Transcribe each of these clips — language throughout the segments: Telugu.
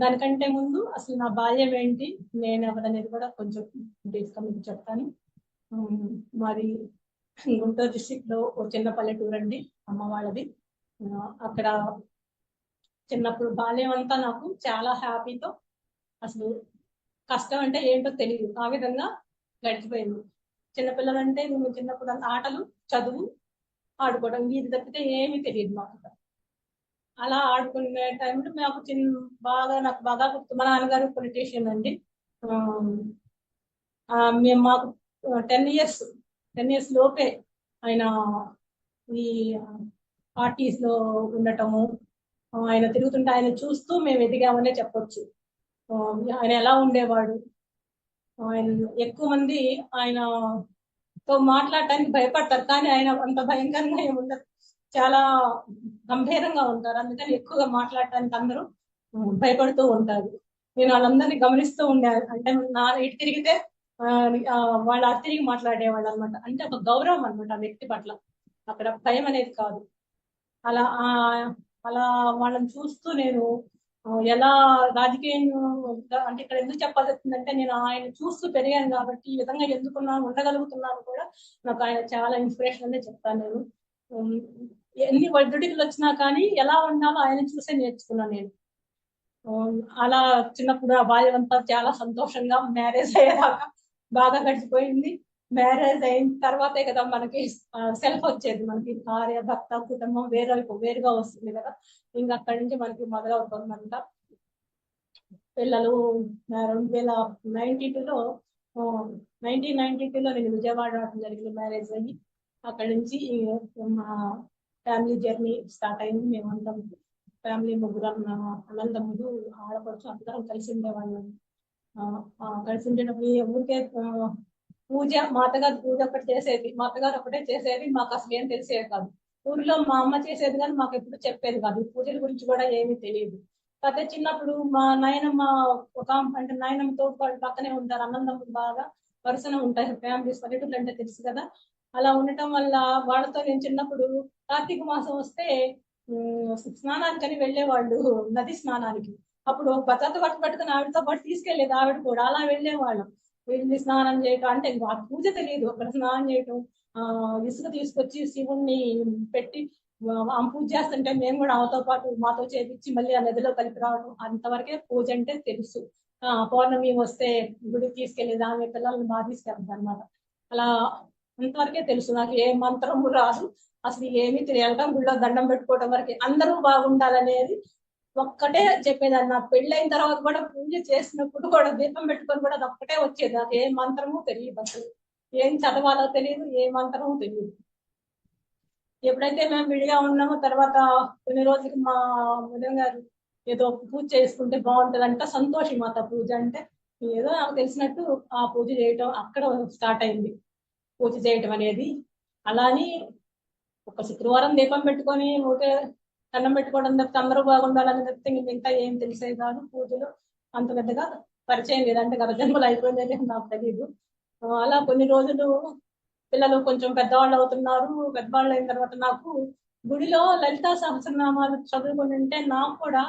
దానికంటే ముందు అసలు నా బాల్యం ఏంటి, నేను ఎవరనేది కూడా కొంచెం బ్రీఫ్గా మీకు చెప్తాను. మాది గుంటూరు డిస్టిక్ లో ఓ చిన్న పల్లెటూరు అండి, అమ్మ వాళ్ళది. అక్కడ చిన్నప్పుడు బాల్యం అంతా నాకు చాలా హ్యాపీతో, అసలు కష్టం అంటే ఏంటో తెలియదు, ఆ విధంగా గడిచిపోయింది. చిన్నపిల్లలంటే మేము చిన్నప్పుడు ఆటలు, చదువు, ఆడుకోవడం, ఇది తప్పితే ఏమీ తెలియదు మాకు. అలా ఆడుకునే టైంలో నాకు నాకు బాగా గుర్తు, మా నాన్నగారు పొలిటీషియన్ అండి. మేము మాకు 10 ఇయర్స్ లోపే ఆయన ఈ పార్టీస్ లో ఉండటము, ఆయన తిరుగుతుంటే ఆయన చూస్తూ మేము ఎదిగామనే చెప్పొచ్చు. ఆయన ఎలా ఉండేవాడు, ఆయన ఎక్కువ మంది ఆయనతో మాట్లాడటానికి భయపడతారు, కానీ ఆయన అంత భయంకరంగా ఏమి ఉండదు, చాలా గంభీరంగా ఉంటారు. అందుకని ఎక్కువగా మాట్లాడటానికి అందరూ భయపడుతూ ఉంటారు. నేను వాళ్ళందరినీ గమనిస్తూ ఉండే, అంటే నా ఇటు తిరిగితే వాళ్ళు అటు తిరిగి మాట్లాడేవాళ్ళు అనమాట. అంటే ఒక గౌరవం అనమాట ఆ వ్యక్తి పట్ల, అక్కడ భయం అనేది కాదు. అలా అలా వాళ్ళని చూస్తూ నేను ఎలా రాజకీయం, అంటే ఇక్కడ ఎందుకు చెప్పాల్సి వచ్చిందంటే, నేను ఆయన చూస్తూ పెరిగాను కాబట్టి ఈ విధంగా ఎందుకున్నాను, ఉండగలుగుతున్నాను కూడా నాకు ఆయన చాలా ఇన్స్పిరేషన్ అనే చెప్తాను నేను. ఎన్ని ఒడిదుడుకులు వచ్చినా కానీ ఎలా ఉండాలో ఆయన చూసే నేర్చుకున్నాను నేను. అలా చిన్నప్పుడు ఆ బాల్యం అంతా చాలా సంతోషంగా మ్యారేజ్ అయ్యేదాకా బాగా గడిచిపోయింది. మ్యారేజ్ అయిన తర్వాతే కదా మనకి సెల్ఫ్ వచ్చేది, మనకి భార్య, భర్త, కుటుంబం వేరుగా వస్తుంది కదా. ఇంకా అక్కడి నుంచి మనకి మొదలవుతుందంట. పిల్లలు 2092లో 1992లో నేను విజయవాడ రావడం జరిగింది మ్యారేజ్ అయ్యి. అక్కడి నుంచి మా ఫ్యామిలీ జర్నీ స్టార్ట్ అయింది. మేమంతా ఫ్యామిలీ ముగ్గురం, అనంతముడు, ఆడపడుచు అందరం కలిసి ఉండేవాళ్ళం. కలిసి ఉండేటప్పుడు ఊరికే పూజ, మా అత్తగారు పూజ ఒకటి చేసేది, మా అత్తగారు ఒకటే చేసేది, మాకు అసలు ఏం తెలిసేది కాదు. ఊరిలో మా అమ్మ చేసేది కానీ మాకు ఎప్పుడు చెప్పేది కాదు, పూజల గురించి కూడా ఏమీ తెలియదు. కాకపోతే చిన్నప్పుడు మా నాయనమ్మ అంటే నాయనమ్మ తోటి వాళ్ళు పక్కనే ఉంటారు, అన్నందమ్ములు బాగా వరుసన ఉంటాయి ఫ్యామిలీస్, పల్లెటూళ్ళు అంటే తెలుసు కదా. అలా ఉండటం వల్ల వాళ్ళతో నేను చిన్నప్పుడు కార్తీక మాసం వస్తే స్నానానికని వెళ్ళేవాళ్ళు, నది స్నానానికి. అప్పుడు భద్రత పట్టుకుని ఆవిడతో పాటు తీసుకెళ్లేది ఆవిడ కూడా. అలా వెళ్ళేవాళ్ళం, వెళ్ళి స్నానం చేయటం, అంటే ఆ పూజ తెలియదు, అక్కడ స్నానం చేయటం, ఇసుక తీసుకొచ్చి శివుణ్ణి పెట్టి పూజ చేస్తుంటే మేము కూడా ఆమెతో పాటు మాతో చేపించి మళ్ళీ ఆ నదిలో కలిపి రావడం, అంతవరకే పూజ అంటే తెలుసు. పౌర్ణమి వస్తే గుడికి తీసుకెళ్లేది, ఆమె పిల్లల్ని బాగా తీసుకెళ్తారు అనమాట. అలా అంతవరకే తెలుసు, నాకు ఏ మంత్రము రాదు, అసలు ఏమీ తెలియాలి. గుళ్ళో దండం పెట్టుకోవడం వరకే, అందరూ బాగుండాలనేది ఒక్కటే చెప్పేదాన్ని. నాకు పెళ్ళైన తర్వాత కూడా పూజ చేసినప్పుడు కూడా దీపం పెట్టుకొని కూడా అది ఒక్కటే వచ్చేది, నాకు ఏ మంత్రము తెలియదు, అసలు ఏం చదవాలో తెలియదు, ఏ మంత్రము తెలియదు. ఎప్పుడైతే మేము విడిగా ఉన్నామో తర్వాత కొన్ని రోజులకి మా ఉదయం గారు ఏదో పూజ చేసుకుంటే బాగుంటదంట, సంతోషి మాత పూజ అంటే ఏదో నాకు తెలిసినట్టు ఆ పూజ చేయటం అక్కడ స్టార్ట్ అయింది, పూజ చేయటం అనేది. అలాని ఒక శుక్రవారం దీపం పెట్టుకొని ఊటే దండం పెట్టుకోవడం తప్పితే అందరూ బాగుండాలని తప్పితే ఇంకా ఏం తెలిసేది కాదు. పూజలు అంత పెద్దగా పరిచయం లేదంటే గత జన్మలు అయిపోయిందని నాకు తెలియదు. అలా కొన్ని రోజులు పిల్లలు కొంచెం పెద్దవాళ్ళు అవుతున్నారు. పెద్దవాళ్ళు అయిన తర్వాత నాకు గుడిలో లలితా సహస్రనామాలు చదువుకుని ఉంటే నాకు కూడా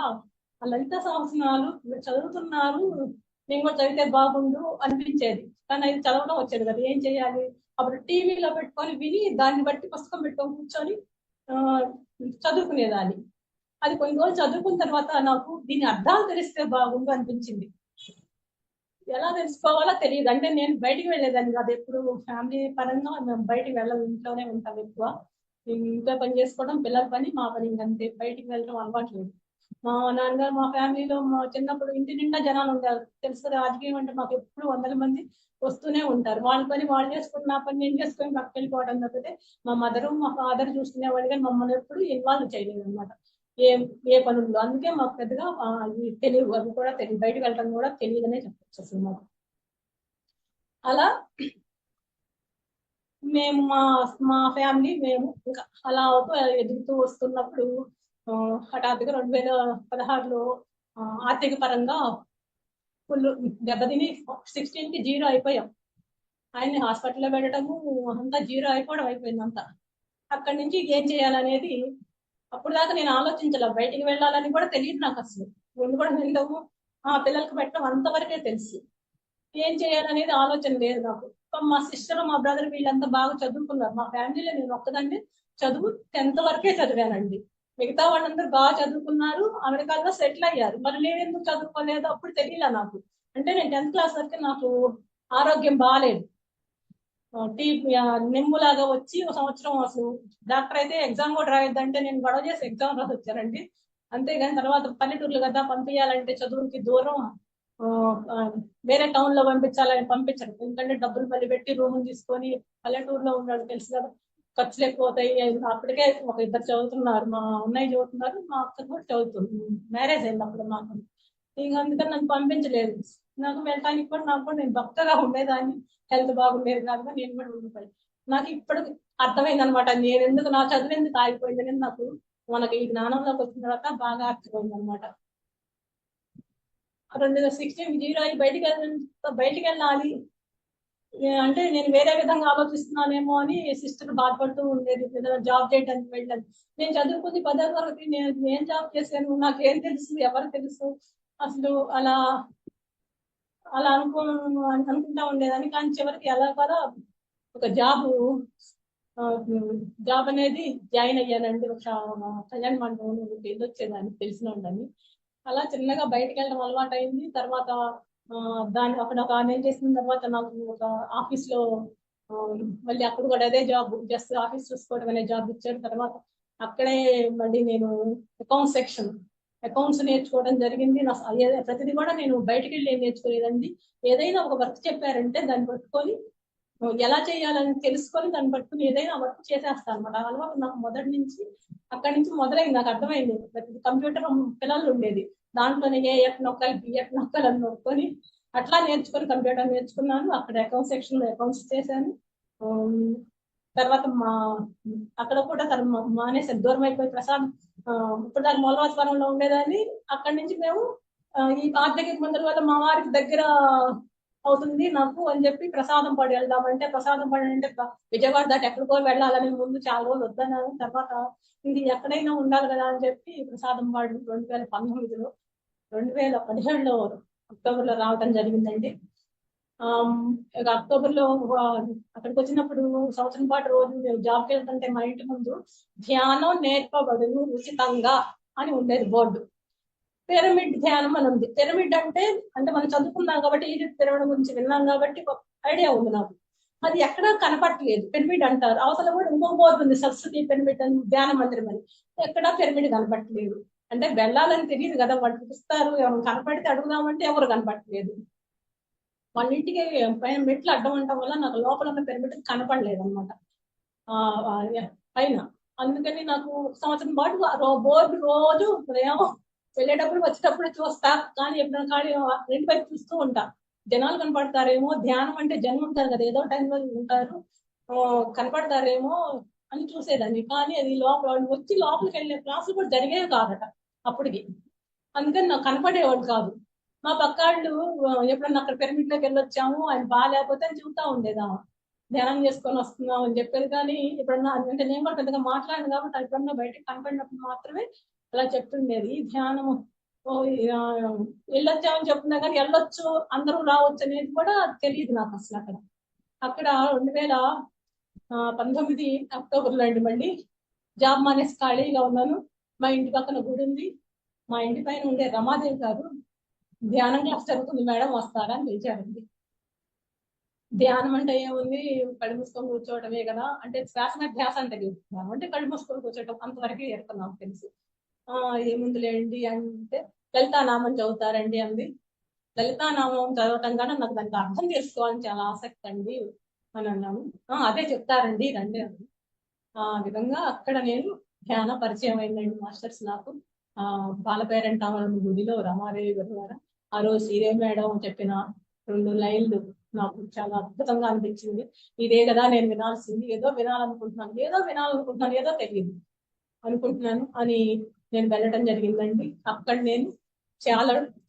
ఆ లలితా సహస్రనామాలు చదువుతున్నారు, నేను కూడా చదివితే బాగుండు అనిపించేది. కానీ అది చదవడం వచ్చేది కదా, ఏం చేయాలి. అప్పుడు టీవీలో పెట్టుకొని విని దాన్ని బట్టి పుస్తకం పెట్టుకొని కూర్చొని చదువుకునేదాన్ని. అది కొన్ని రోజులు చదువుకున్న తర్వాత నాకు దీని అర్థాలు తెలిస్తే బాగుండు అనిపించింది. ఎలా తెలుసుకోవాలో తెలియదు, అంటే నేను బయటికి వెళ్ళేదాన్ని కాదు ఎప్పుడు, ఫ్యామిలీ పరంగా మేము బయటికి వెళ్ళాలి, ఇంట్లోనే ఉంటాం ఎక్కువ. ఇంట్లో పని చేసుకోవడం, పిల్లల పని, మా పని, ఇంకంతే. బయటికి వెళ్ళడం అలవాటు లేదు. మా నాన్నగారు మా ఫ్యామిలీలో మా చిన్నప్పుడు ఇంటి నిండా జనాలు ఉంటారు, తెలుసు కదా, రాజకీయం అంటే మాకు ఎప్పుడు 100 మంది వస్తూనే ఉంటారు. వాళ్ళ పని వాళ్ళు చేసుకుని నా పని నేను చేసుకొని పక్కకి వెళ్ళిపోవడం తప్పితే మా మదరు మా ఫాదర్ చూసుకునేవాళ్ళు, కానీ మమ్మల్ని ఎప్పుడు ఇన్వాల్వ్ చేయలేదు అనమాట ఏ పనుల్లో. అందుకే మాకు పెద్దగా తెలియదు, అవి కూడా తెలియదు, బయటకు వెళ్ళడం కూడా తెలియదనే చెప్పచ్చు అసలు మాకు. అలా మేము మా ఫ్యామిలీ మేము ఇంకా అలా ఎదుగుతూ వస్తున్నప్పుడు హఠాత్తుగా 2016లో ఆర్థిక పరంగా ఫుల్ దెబ్బతిని 16కి 0 అయిపోయాం. ఆయన్ని హాస్పిటల్లో పెట్టడము అంతా 0 అయిపోవడం అయిపోయింది అంతా. అక్కడి నుంచి ఏం చేయాలనేది అప్పుడు దాకా నేను ఆలోచించాల, బయటికి వెళ్ళాలని కూడా తెలియదు నాకు అసలు. వండుకోవడం వెళ్ళము, పిల్లలకి పెట్టడం అంతవరకే తెలుసు. ఏం చేయాలనేది ఆలోచన లేదు నాకు. మా సిస్టర్ మా బ్రదర్ వీళ్ళంతా బాగా చదువుకున్నారు. మా ఫ్యామిలీలో నేను ఒక్కదాన్ని చదువు 10th వరకే చదివానండి. మిగతా వాళ్ళందరూ బాగా చదువుకున్నారు, అమెరికాలో సెటిల్ అయ్యారు. మరి నేను ఎందుకు చదువుకోలేదు అప్పుడు తెలియలే నాకు. అంటే నేను 10th క్లాస్ వరకు నాకు ఆరోగ్యం బాగాలేదు. నిమ్ములాగా వచ్చి ఒక సంవత్సరం అసలు డాక్టర్ అయితే ఎగ్జామ్ కూడా రాయొద్దంటే నేను గొడవ చేసి ఎగ్జామ్ రాసి వచ్చానండి. అంతేగాని తర్వాత పల్లెటూర్లు కదా, పంపించాలంటే చదువుకి దూరం, వేరే టౌన్ లో పంపించాలని పంపించరు. ఎందుకంటే డబ్బులు మళ్ళీ పెట్టి రూమ్ తీసుకొని పల్లెటూరులో ఉన్నాడు తెలుసు కదా, ఖర్చులు ఎక్కువ అవుతాయి. అప్పటికే ఒక ఇద్దరు చదువుతున్నారు, మా అన్నయ్య చదువుతున్నారు, మా అక్క కూడా చదువుతుంది. మ్యారేజ్ అయింది అప్పుడు మాకు. ఇంకా అందుకని నన్ను పంపించలేదు. నాకు వెళ్ళటానికి కూడా నాకు కూడా నేను బక్కగా ఉండేదాన్ని, హెల్త్ బాగుండేది కాదు, నేను కూడా ఉండిపోయి. నాకు ఇప్పుడు అర్థమైంది అనమాట, నేను ఎందుకు నా చదువు ఎందుకు ఆగిపోయింది అనేది నాకు మనకి ఈ జ్ఞానంలోకి వచ్చిన తర్వాత బాగా అర్థమైంది అనమాట. 2016 జీరో అయ్యి బయటికి వెళ్ళాలి అంటే నేను వేరే విధంగా ఆలోచిస్తున్నానేమో అని సిస్టర్ బాధపడుతూ ఉండేది. జాబ్ చేయడానికి వెళ్ళాను. నేను చదువుకుంది 10వ తరగతి, నేను జాబ్ చేశాను, నాకేం తెలుసు, ఎవరు తెలుసు అసలు. అలా అలా అనుకుంటా ఉండేదాన్ని. కానీ చివరికి ఎలా కూడా ఒక జాబ్ అనేది జాయిన్ అయ్యానండి. ఒక కళ్యాణ మండపం వెళ్ళొచ్చేదాన్ని, తెలిసిన ఉండని. అలా చిన్నగా బయటకు వెళ్ళడం అలవాటు అయింది. తర్వాత దాన్ని అక్కడ నేను చేసిన తర్వాత నాకు ఒక ఆఫీస్ లో మళ్ళీ అక్కడ కూడా అదే జాబ్, జస్ట్ ఆఫీస్ చూసుకోవడం అనే జాబ్ ఇచ్చారు. తర్వాత అక్కడే మళ్ళీ నేను అకౌంట్స్ నేర్చుకోవడం జరిగింది. ప్రతిదీ కూడా నేను బయటకు వెళ్ళి ఏం నేర్చుకోలేదండి. ఏదైనా ఒక వర్క్ చెప్పారంటే దాన్ని పట్టుకొని ఎలా చేయాలని తెలుసుకొని దాన్ని పట్టుకుని ఏదైనా వర్క్ చేసేస్తాను అనమాట. అలవాటు నాకు మొదటి నుంచి, అక్కడి నుంచి మొదలైంది. నాకు అర్థమైంది, కంప్యూటర్ పిల్లలు ఉండేది, దాంట్లోనే ఏఎఫ్ నొక్కాలి, బిఎఫ్ నొక్కాలి అని నొక్కొని అట్లా నేర్చుకొని కంప్యూటర్ నేర్చుకున్నాను. అక్కడ అకౌంట్ సెక్షన్ లో అకౌంట్స్ చేశాను. తర్వాత అక్కడ కూడా తను మానేసాను, దూరం అయిపోయి. ప్రసాద్ ఇప్పుడు దాని మూలవాసవరంలో ఉండేదాన్ని. అక్కడి నుంచి మేము ఈ ఆర్థిక మందుల వల్ల మా వారికి దగ్గర అవుతుంది నాకు అని చెప్పి ప్రసాదం పడి వెళ్దామంటే, ప్రసాదం పడి అంటే విజయవాడ దాటి ఎక్కడికో వెళ్ళాలని ముందు చాలా రోజులు వద్దన్నాను. తర్వాత ఇది ఎక్కడైనా ఉండాలి కదా అని చెప్పి ప్రసాదం పాడు 2019లో 2017లో అక్టోబర్ లో రావడం జరిగిందండి. అక్టోబర్ లో అక్కడికి వచ్చినప్పుడు సంవత్సరం పాటు రోజు మేము జాబ్కి వెళ్తుంటే మా ఇంటి ముందు ధ్యానం నేర్పబడును ఉచితంగా అని ఉండేది బోర్డు. పిరమిడ్ ధ్యానం అని ఉంది. పిరమిడ్ అంటే మనం చదువుకున్నాం కాబట్టి, ఈజిప్ట్ పిరమిడ్ గురించి విన్నాం కాబట్టి ఐడియా ఉంది నాకు. అది ఎక్కడా కనపడలేదు. పిరమిడ్ అంటారు, అవతల కూడా ఇంకో బోర్డు ఉంది, సరస్వతి పిరమిడ్ అని, ధ్యాన మందిరం అని. ఎక్కడా పిరమిడ్ కనపడలేదు. అంటే వెళ్ళాలని తెలియదు కదా, వాళ్ళు చూపిస్తారు, ఎవరు కనపడితే అడుగుదామంటే ఎవరు కనపడలేదు. వాళ్ళ ఇంటికి పైన మెట్లు అడ్డం ఉండటం వల్ల నాకు లోపల ఉన్న పిరమిడ్ కనపడలేదు అనమాట పైన. అందుకని నాకు సంవత్సరం పాటు బోర్డు రోజు ఉదయం వెళ్ళేటప్పుడు వచ్చేటప్పుడు చూస్తా, కానీ ఎప్పుడైనా ఖాళీ రెండు వైపు చూస్తూ ఉంటా, జనాలు కనపడతారేమో, ధ్యానం అంటే జనం ఉంటారు కదా, ఏదో టైంలో ఉంటారు, కనపడతారేమో అని చూసేదాన్ని. కానీ అది వచ్చి లోపలికి వెళ్ళే క్లాసులు కూడా జరిగేవి కాదట అప్పటికి. అందుకని నాకు కనపడేవాడు కాదు. మా పక్కాళ్ళు ఎప్పుడన్నా అక్కడ పిరమిడ్ లోకి వెళ్ళొచ్చాము, ఆయన బాగాలేకపోతే అని చూస్తూ ఉండేదాము, ధ్యానం చేసుకొని వస్తున్నాం అని చెప్పేది. కానీ ఎప్పుడన్నా అంటే నేను కూడా పెద్దగా మాట్లాడను కాబట్టి ఎప్పుడన్నా బయటకు కనపడినప్పుడు మాత్రమే అలా చెప్తుండేది. ధ్యానము వెళ్ళొచ్చామని చెప్తున్నా కానీ వెళ్ళొచ్చు, అందరూ రావచ్చు అనేది కూడా తెలియదు నాకు అసలు. అక్కడ 2019 అక్టోబర్లో అండి మళ్ళీ జాబ్ మానేసి ఖాళీగా ఉన్నాను. మా ఇంటి పక్కన గుడి ఉంది, మా ఇంటి పైన ఉండే రమాదేవి గారు ధ్యానం క్లాస్ జరుగుతుంది మేడం వస్తారా అని పిలిచారండి. ధ్యానం అంటే ఏముంది, కళ్ళు మూసుకొని కూర్చోవటమే కదా, అంటే శ్వాస మీద ధ్యాస అంటే ధ్యానం అంటే కళ్ళు మూసుకొని కూర్చోవటం, అంతవరకు ఏర్పడినాం తెలుసు. ఏముందిలేండి అంటే లలితానామం చదువుతారండి అంది. లలితానామం చదవటం కానీ నాకు దానికి అర్థం చేసుకోవాలని చాలా ఆసక్తి అండి అని అన్నాను. అదే చెప్తారండి రండి అంది. ఆ విధంగా అక్కడ నేను ధ్యాన పరిచయం అయిందండి మాస్టర్స్ నాకు. బాలపేరంటామని గుడిలో రమాదేవి గారు ద్వారా ఆ రోజు శ్రీదేవి మేడం చెప్పిన 2 లైన్లు నాకు చాలా అద్భుతంగా అనిపించింది. ఇదే కదా నేను వినాల్సింది, ఏదో వినాలనుకుంటున్నాను, ఏదో తెలియదు అనుకుంటున్నాను అని నేను వెళ్ళడం జరిగిందండి. అక్కడ నేను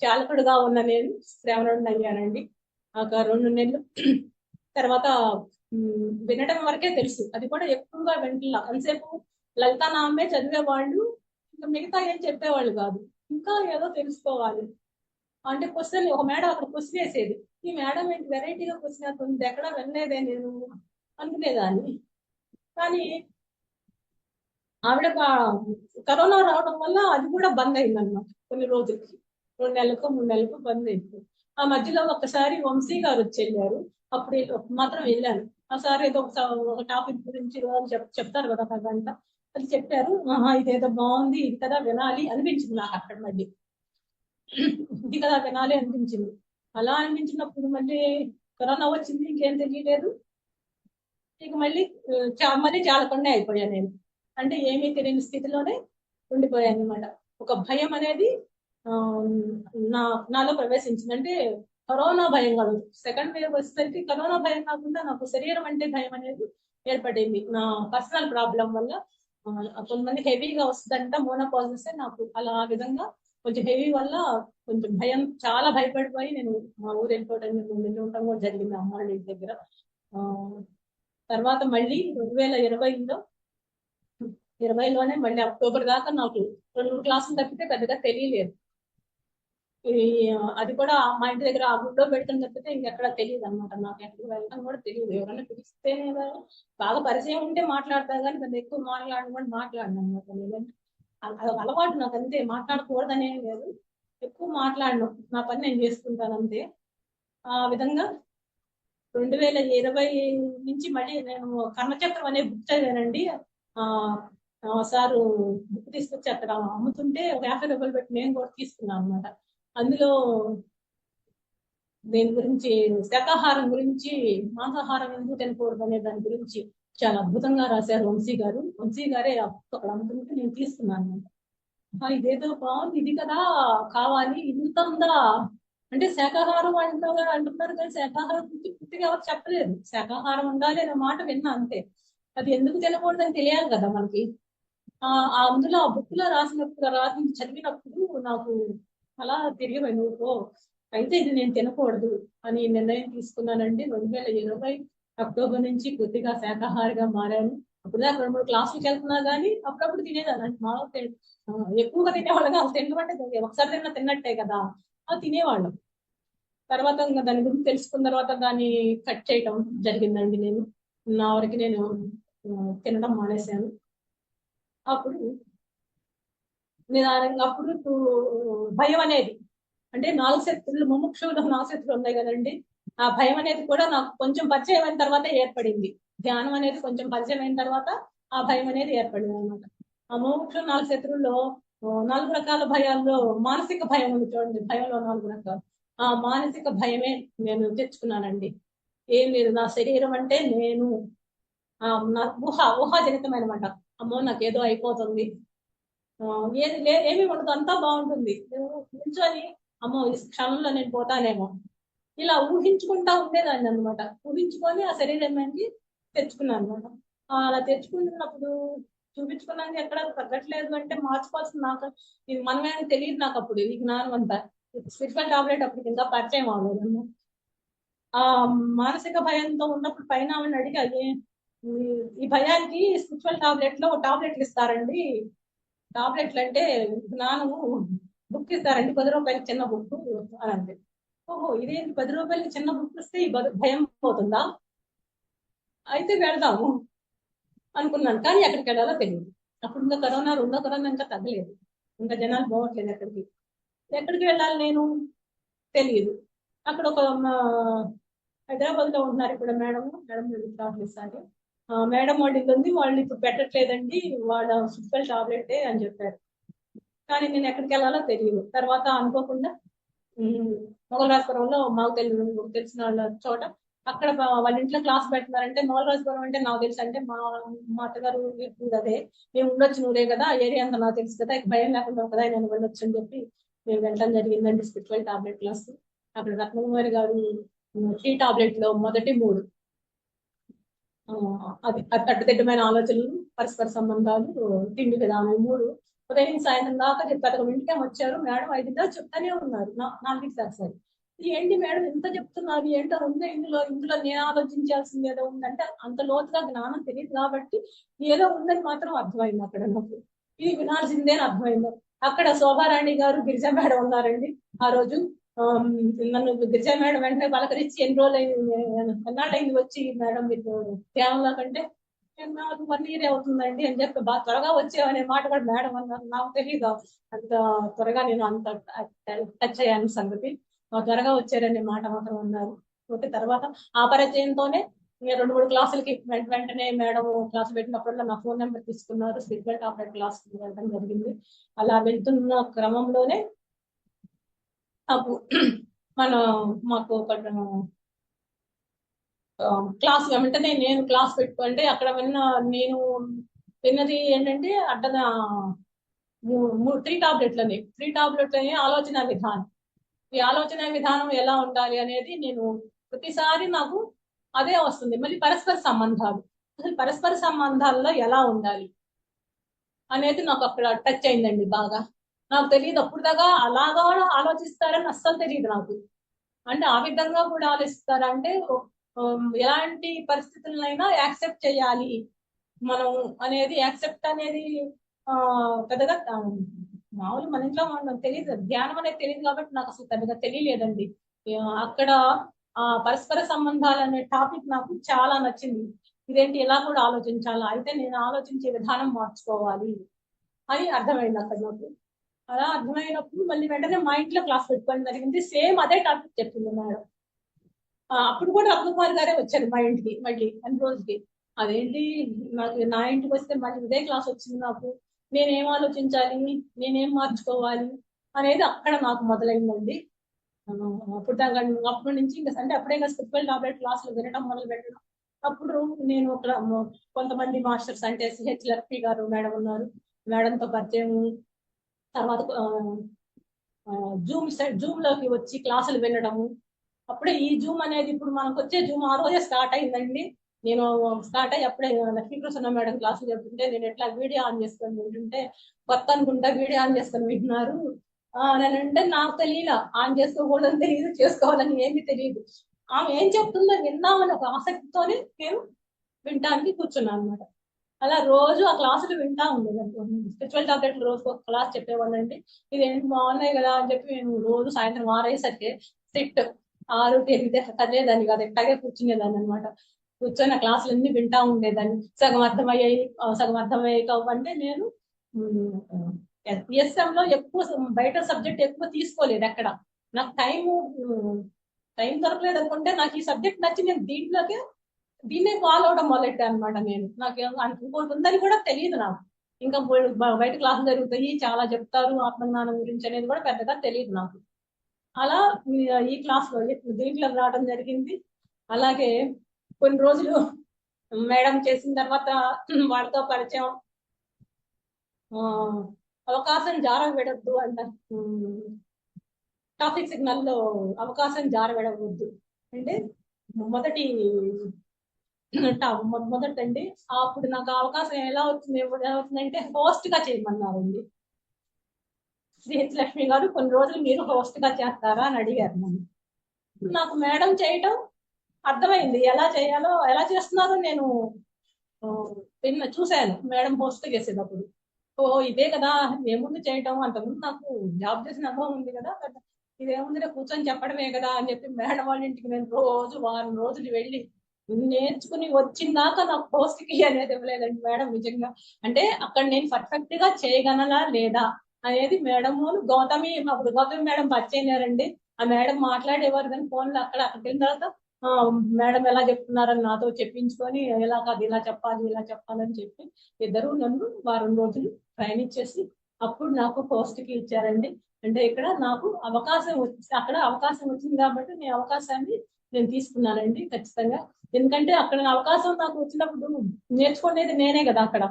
చాలకుడుగా ఉన్న నేను శ్రావణుడిని అయ్యానండి. ఒక 2 నెలలు తర్వాత వినడం వరకే తెలుసు, అది కూడా ఎక్కువగా వింటున్నా. అంతసేపు లలిత నామే చదివేవాళ్ళు, ఇంకా మిగతా ఏం చెప్పేవాళ్ళు కాదు. ఇంకా ఏదో తెలుసుకోవాలి అంటే క్వశ్చన్, ఒక మేడం అక్కడ క్వశ్చన్ వేసేది, ఈ మేడం ఏంటి వెరైటీగా క్వశ్చన్ వేస్తుంది, ఎక్కడ వెళ్ళలేదే నేను అనుకునేదాన్ని. కానీ ఆవిడ కరోనా రావడం వల్ల అది కూడా బంద్ అయిందన్నమాట. కొన్ని రోజులకి, 2 నెలలకు 3 నెలలకు బంద్ అయింది. ఆ మధ్యలో ఒకసారి వంశీ గారు వచ్చి వెళ్ళారు, అప్పుడు మాత్రం వెళ్ళాను. ఆ సార్ ఏదో ఒక టాపిక్ గురించి చెప్తారు కదా ఒక గంట, అది చెప్పారు. ఇదేదో బాగుంది, ఇది కదా వినాలి అనిపించింది నాకు అక్కడ. మళ్ళీ ఇది కదా వినాలి అనిపించింది. అలా అనిపించినప్పుడు మళ్ళీ కరోనా వచ్చింది, ఇంకేం తెలియలేదు. ఇక మళ్ళీ మళ్ళీ చాలకుండా అయిపోయాను నేను. అంటే ఏమీ తెలియని స్థితిలోనే ఉండిపోయాను అనమాట. ఒక భయం అనేది నాలో ప్రవేశించింది. అంటే కరోనా భయం కాదు, సెకండ్ వేవ్ వచ్చేసరికి కరోనా భయం కాకుండా నాకు శరీరం అంటే భయం అనేది ఏర్పడింది. నా పర్సనల్ ప్రాబ్లం వల్ల. కొంతమంది హెవీగా వస్తుందంట మోనోపాజెస్, నాకు అలా ఆ విధంగా కొంచెం హెవీ వల్ల కొంచెం భయం, చాలా భయపడిపోయి నేను మా ఊరు వెళ్ళిపోవడం ఉండటం కూడా జరిగింది అమ్మ వాళ్ళ ఇంటి దగ్గర. తర్వాత మళ్ళీ 2020లోనే మళ్ళీ అక్టోబర్ దాకా నాకు 2 క్లాసులు తప్పితే పెద్దగా తెలియలేదు. అది కూడా మా ఇంటి దగ్గర ఆ గుడ్లో పెడతాం తప్పితే ఇంకెక్కడ తెలియదు అనమాట. నాకు ఎక్కడికి వెళ్ళడం కూడా తెలియదు. ఎవరైనా పిలిస్తేనే బాగా పరిచయం ఉంటే మాట్లాడతా, కానీ పెద్ద ఎక్కువ మాట్లాడడం కూడా మాట్లాడను అనమాట. అలవాటు నాకు అంతే, మాట్లాడకూడదనే లేదు, ఎక్కువ మాట్లాడను, నా పని నేను చేసుకుంటాను అంతే. ఆ విధంగా 2020 నుంచి మళ్ళీ నేను కర్మచక్రం అనే బుక్ చదివానండి. సారు బుక్ తీసుకొచ్చి అక్కడ అమ్ముతుంటే ఒక 50 రూపాయలు పెట్టి నేను కూడా తీసుకున్నాను అనమాట. అందులో దీని గురించి, శాకాహారం గురించి, మాంసాహారం ఎందుకు తినకూడదు అనే దాని గురించి చాలా అద్భుతంగా రాశారు వంశీ గారు. వంశీ గారే అక్కడ అమ్ముతుంటే నేను తీసుకున్నాను అనమాట. ఇదేదో బాగుంది, ఇది కదా కావాలి, ఇంత ఉందా అంటే. శాకాహారం అంటున్నారు కానీ శాకాహారం పూర్తిగా ఎవరు చెప్పలేదు. శాకాహారం ఉండాలి అనే మాట విన్నా అంతే. అది ఎందుకు తినకూడదని తెలియాలి కదా మనకి. అందులో ఆ బుక్ లో రాసి చదివినప్పుడు నాకు అలా తిరిగి నువ్వు అయితే ఇది నేను తినకూడదు అని నిర్ణయం తీసుకున్నానండి. 2020 అక్టోబర్ నుంచి కొద్దిగా శాకాహారిగా మారాను. అప్పుడు దాకా 2-3 క్లాసులకు వెళ్తున్నా కానీ అప్పుడప్పుడు తినేదాన్ని. అంటే మామూలు ఎక్కువగా తినేవాళ్ళం కాదు, తినమంటే ఒకసారి తిన్నట్టే కదా, అది తినేవాళ్ళం. తర్వాత ఇంకా దాని గురించి తెలుసుకున్న తర్వాత దాన్ని కట్ చేయటం జరిగిందండి. నేను నా వరకు నేను తినడం మానేశాను. అప్పుడు నిదానంగా అప్పుడు భయం అనేది, అంటే 4 శక్తులు, ముముక్షువులు 4 శక్తులు ఉన్నాయి కదండి. ఆ భయం అనేది కూడా నాకు కొంచెం పరిచయం అయిన తర్వాత ఏర్పడింది. ధ్యానం అనేది కొంచెం పరిచయం అయిన తర్వాత ఆ భయం అనేది ఏర్పడింది అనమాట. ఆ ముముక్షు 4 శత్రువుల్లో 4 రకాల భయాల్లో మానసిక భయం ఉంది చూడండి. భయంలో 4 రకాలు. ఆ మానసిక భయమే నేను తెచ్చుకున్నానండి. ఏం లేదు, నా శరీరం అంటే నేను, నా ఊహాజనితమైన మాట. అమ్మో నాకేదో అయిపోతుంది, ఏమి ఉండదు, అంతా బాగుంటుంది, నిల్చొని అమ్మో ఈ క్షణంలో నేను పోతానేమో, ఇలా ఊహించుకుంటా ఉండేదాన్ని అనమాట. ఊహించుకొని ఆ శరీరాన్ని తెచ్చుకున్నాను అనమాట. అలా తెచ్చుకున్నప్పుడు చూపించుకున్నాక ఎక్కడ తగ్గట్లేదు అంటే మార్చుకోవాల్సింది నాకు. ఇది మనమే తెలియదు నాకు అప్పుడు, ఈ జ్ఞానం అంతా. స్పిరిచువల్ టాబ్లెట్ అప్పుడు ఇంకా పరిచయం అవ్వలేదు. ఆ మానసిక భయంతో ఉన్నప్పుడు పైన ఆవిడని అడిగి, ఈ భయానికి స్పిరిచువల్ టాబ్లెట్ లో టాబ్లెట్లు ఇస్తారండి, టాబ్లెట్లు అంటే జ్ఞానము బుక్ ఇస్తారండి, 10 రూపాయలకి చిన్న బుక్ అని అంటే. ఓహో ఇదేంటి 10 రూపాయలకి చిన్న బుక్ ఇస్తే ఈ భయం పోతుందా, అయితే వెళ్దాము అనుకున్నాను. కానీ ఎక్కడికి వెళ్ళాలో తెలియదు. అప్పుడు ఇంకా కరోనా ఇంకా తగ్గలేదు, ఇంకా జనాలు పోవట్లేదు ఎక్కడికి. ఎక్కడికి వెళ్ళాలి నేను తెలియదు. అక్కడ ఒక హైదరాబాద్ లో ఉంటున్నారు ఇప్పుడు మేడం ఇస్తారు. మేడం వాళ్ళు ఇది ఉంది, వాళ్ళు ఇప్పుడు పెట్టట్లేదండి, వాళ్ళ స్పెషల్ టాబ్లెట్ అని చెప్పారు. కానీ నేను ఎక్కడికి వెళ్ళాలో తెలియదు. తర్వాత అనుకోకుండా మొగలరాజపురంలో మాకు తెలిసిన వాళ్ళ చోట, అక్కడ వాళ్ళ ఇంట్లో క్లాస్ పెడుతున్నారంటే, మొగలరాజపురం అంటే నాకు తెలుసు, అంటే మా అత్తగారు అదే, మేము ఉండొచ్చు, నువ్వే కదా ఏరియా అంతా నాకు తెలుసు కదా, భయం లేకుండా ఒకదా నేను వెళ్ళొచ్చు అని చెప్పి మేము వెళ్ళడం జరిగిందండి. స్పిరిచువల్ టాబ్లెట్ క్లాస్ అక్కడ రత్నకుమారి గారు 3 టాబ్లెట్ లో మొదటి 3 అది అడ్డదిడ్డమైన ఆలోచనలు, పరస్పర సంబంధాలు, తిండి విధానం 3 ఉదయం సాయంత్రం దాకా చెప్పారు. 1 గంటకే వచ్చారు మేడం, 5 దాకా చెప్తానే ఉన్నారు, 4 దాకా సరే. ఏంటి మేడం ఎంత చెప్తున్నారు, ఏంటో ఉందో ఇందులో నేను ఆలోచించాల్సింది ఏదో ఉందంటే అంత లోతుగా జ్ఞానం తెలియదు కాబట్టి ఏదో ఉందని మాత్రం అర్థమైంది అక్కడ నాకు. ఇది వినాల్సిందే అని అర్థమైంది. అక్కడ శోభారాణి గారు, గిరిజా మేడం ఉన్నారండి. ఆ రోజు నన్ను గిరిజా మేడం వెంటనే పలకరించి ఎన్ని రోజులు అయింది, ఎన్నాళ్ళు అయింది వచ్చి మేడం మీకు కేవలం కంటే నాకు 1 year అవుతుందండి అని చెప్పి బాగా త్వరగా వచ్చావనే మాట కూడా మేడం అన్నారు. నాకు తెలియదు అంత త్వరగా నేను అంత టచ్ అయ్యాను సంగతి. త్వరగా వచ్చారనే మాట మాత్రం అన్నారు. ఓకే, తర్వాత ఆ పరిచయంతోనే 2-3 క్లాసులకి వెంటనే మేడం క్లాస్ పెట్టినప్పుడల్లా నా ఫోన్ నెంబర్ తీసుకున్నారు. స్పిరిచువల్ టాబ్లెట్ క్లాస్ వెళ్ళడం జరిగింది. అలా వెళ్తున్న క్రమంలోనే నాకు మాకు ఒక క్లాస్ వెంటనే నేను క్లాస్ పెట్టుకుంటే అక్కడ నేను విన్నది ఏంటంటే 3 టాబ్లెట్లని 3 టాబ్లెట్లని ఆలోచన విధానం. ఈ ఆలోచన విధానం ఎలా ఉండాలి అనేది నేను ప్రతిసారి నాకు అదే వస్తుంది. మళ్ళీ పరస్పర సంబంధాలు, అసలు పరస్పర సంబంధాల్లో ఎలా ఉండాలి అనేది నాకు అక్కడ టచ్ అయిందండి బాగా. నాకు తెలియదు అప్పుడు దాకా అలాగా ఆలోచిస్తారని అస్సలు తెలియదు నాకు. అంటే ఆ విధంగా కూడా ఆలోచిస్తారంటే ఎలాంటి పరిస్థితులనైనా యాక్సెప్ట్ చేయాలి మనం అనేది. యాక్సెప్ట్ అనేది పెద్దగా మామూలు మన ఇంట్లో మనం తెలియదు, ధ్యానం అనేది తెలియదు కాబట్టి నాకు అసలు పెద్దగా తెలియలేదండి. అక్కడ పరస్పర సంబంధాలు అనే టాపిక్ నాకు చాలా నచ్చింది. ఇదేంటి ఎలా కూడా ఆలోచించాలా, అయితే నేను ఆలోచించే విధానం మార్చుకోవాలి అని అర్థమైంది అక్కడ నాకు. అలా అర్థమైనప్పుడు మళ్ళీ వెంటనే మా ఇంట్లో క్లాస్ పెట్టుకోవడం జరిగింది. సేమ్ అదే టాపిక్ చెప్పింది మేడం. అప్పుడు కూడా రత్నకుమారి గారే వచ్చారు మా ఇంటికి మళ్ళీ అన్ని రోజుకి. అదేంటి నాకు నా ఇంటికి వస్తే మళ్ళీ ఇదే క్లాస్ వచ్చింది నాకు, నేనేం ఆలోచించాలి, నేనేం మార్చుకోవాలి అనేది అక్కడ నాకు మొదలైందండి. అప్పటి నుంచి ఇంకా అంటే అప్పుడే స్పిరిచువల్ టాబ్లెట్ క్లాసులు వినడం మొదలు పెట్టడం. అప్పుడు నేను కొంతమంది మాస్టర్స్ అంటే సిహెచ్ లక్ష్మి గారు మేడం ఉన్నారు, మేడంతో పరిచయం. తర్వాత జూమ్ లోకి వచ్చి క్లాసులు వినడము. అప్పుడే ఈ జూమ్ అనేది ఇప్పుడు మనకు వచ్చే జూమ్ ఆ రోజే స్టార్ట్ అయిందండి. నేను స్టార్ట్ అయ్యి అప్పుడే లక్ష్మీప్రసన్న మేడం క్లాసులు చెప్తుంటే నేను ఎట్లా వీడియో ఆన్ చేసుకొని వింటుంటే కొత్త అనుకుంటా వీడియో ఆన్ చేసుకొని వింటున్నారు అని అంటే నాకు తెలియలా. ఆన్ చేసుకోకూడదని తెలియదు, చేసుకోవాలని ఏమీ తెలియదు. ఆమె ఏం చెప్తుందో విన్నామని ఒక ఆసక్తితోనే నేను వినటానికి కూర్చున్నాను అనమాట. అలా రోజు ఆ క్లాసులు వింటా ఉండేది. స్పిరిచువల్ టాబ్లెట్లు రోజు ఒక క్లాస్ చెప్పేవాళ్ళండి. ఇదేంటి బాగున్నాయి కదా అని చెప్పి నేను రోజు సాయంత్రం 6 అయ్యేసరికి సిట్ 6కి ఎదిగితే కదిలేదాన్ని కాదు, ఎట్టాగే కూర్చునేదాన్ని అనమాట. కూర్చొని ఆ క్లాసులు అన్ని వింటా ఉండేదాన్ని. సగం అర్థమయ్యాయి, సగం అర్థమయ్యాయి కావంటే నేను ఎస్ఎంలో ఎక్కువ బయట సబ్జెక్ట్ ఎక్కువ తీసుకోలేదు ఎక్కడ. నాకు టైం దొరకలేదు అనుకుంటే నాకు ఈ సబ్జెక్ట్ నచ్చి నేను దీన్నే ఫాలో అవడం మొదలెట్టా అనమాట. నాకు ఇంకోటి ఉందని కూడా తెలియదు నాకు. ఇంకా బయట క్లాసులు జరుగుతాయి, చాలా చెప్తారు ఆత్మజ్ఞానం గురించి అనేది కూడా పెద్దగా తెలియదు నాకు. అలా ఈ క్లాస్ లో దీంట్లో రావడం జరిగింది. అలాగే కొన్ని రోజులు మేడం చేసిన తర్వాత వాళ్ళతో పరిచయం. అవకాశం జారవిడద్దు అంటారు, ట్రాఫిక్ సిగ్నల్ లో అవకాశం జారవిడవద్దు అంటే మొదటండి. అప్పుడు నాకు అవకాశం ఎలా అవుతుందంటే హోస్ట్ గా చేయమన్నారండి. శ్రీహెచ్ లక్ష్మి గారు కొన్ని రోజులు మీరు హోస్ట్ గా చేస్తారా అని అడిగారు నన్ను. నాకు మేడం చేయటం అర్థమైంది, ఎలా చేయాలో ఎలా చేస్తున్నారో నేను చూశాను మేడం హోస్ట్ చేసేటప్పుడు. ఓ ఇదే కదా ఏముంది చేయటం, అంతకుముందు నాకు జాబ్ చేసిన అనుభవం ఉంది కదా, ఇదేముంది కూర్చొని చెప్పడమే కదా అని చెప్పి మేడం వాళ్ళ ఇంటికి నేను రోజు వారం రోజులు వెళ్ళి నేర్చుకుని వచ్చిందాకా నాకు హోస్ట్ కి అనేది ఇవ్వలేదండి మేడం నిజంగా. అంటే అక్కడ నేను పర్ఫెక్ట్ గా చేయగలనా లేదా అనేది మేడం గౌతమి మేడం పరిచయం. ఆ మేడం మాట్లాడేవారు కానీ ఫోన్ లో అక్కడికి వెళ్ళిన తర్వాత మేడం ఎలా చెప్తున్నారని నాతో చెప్పించుకొని ఎలా కాదు ఇలా చెప్పాలి ఇలా చెప్పాలని చెప్పి ఇద్దరు నన్ను వారం రోజులు ట్రైనింగ్ చేసి అప్పుడు నాకు పోస్ట్ కి ఇచ్చారండి. అంటే ఇక్కడ నాకు అక్కడ అవకాశం వచ్చింది కాబట్టి నేను అవకాశాన్ని తీసుకున్నానండి ఖచ్చితంగా. ఎందుకంటే అక్కడ అవకాశం నాకు వచ్చినప్పుడు నేర్చుకునేది నేనే కదా అక్కడ.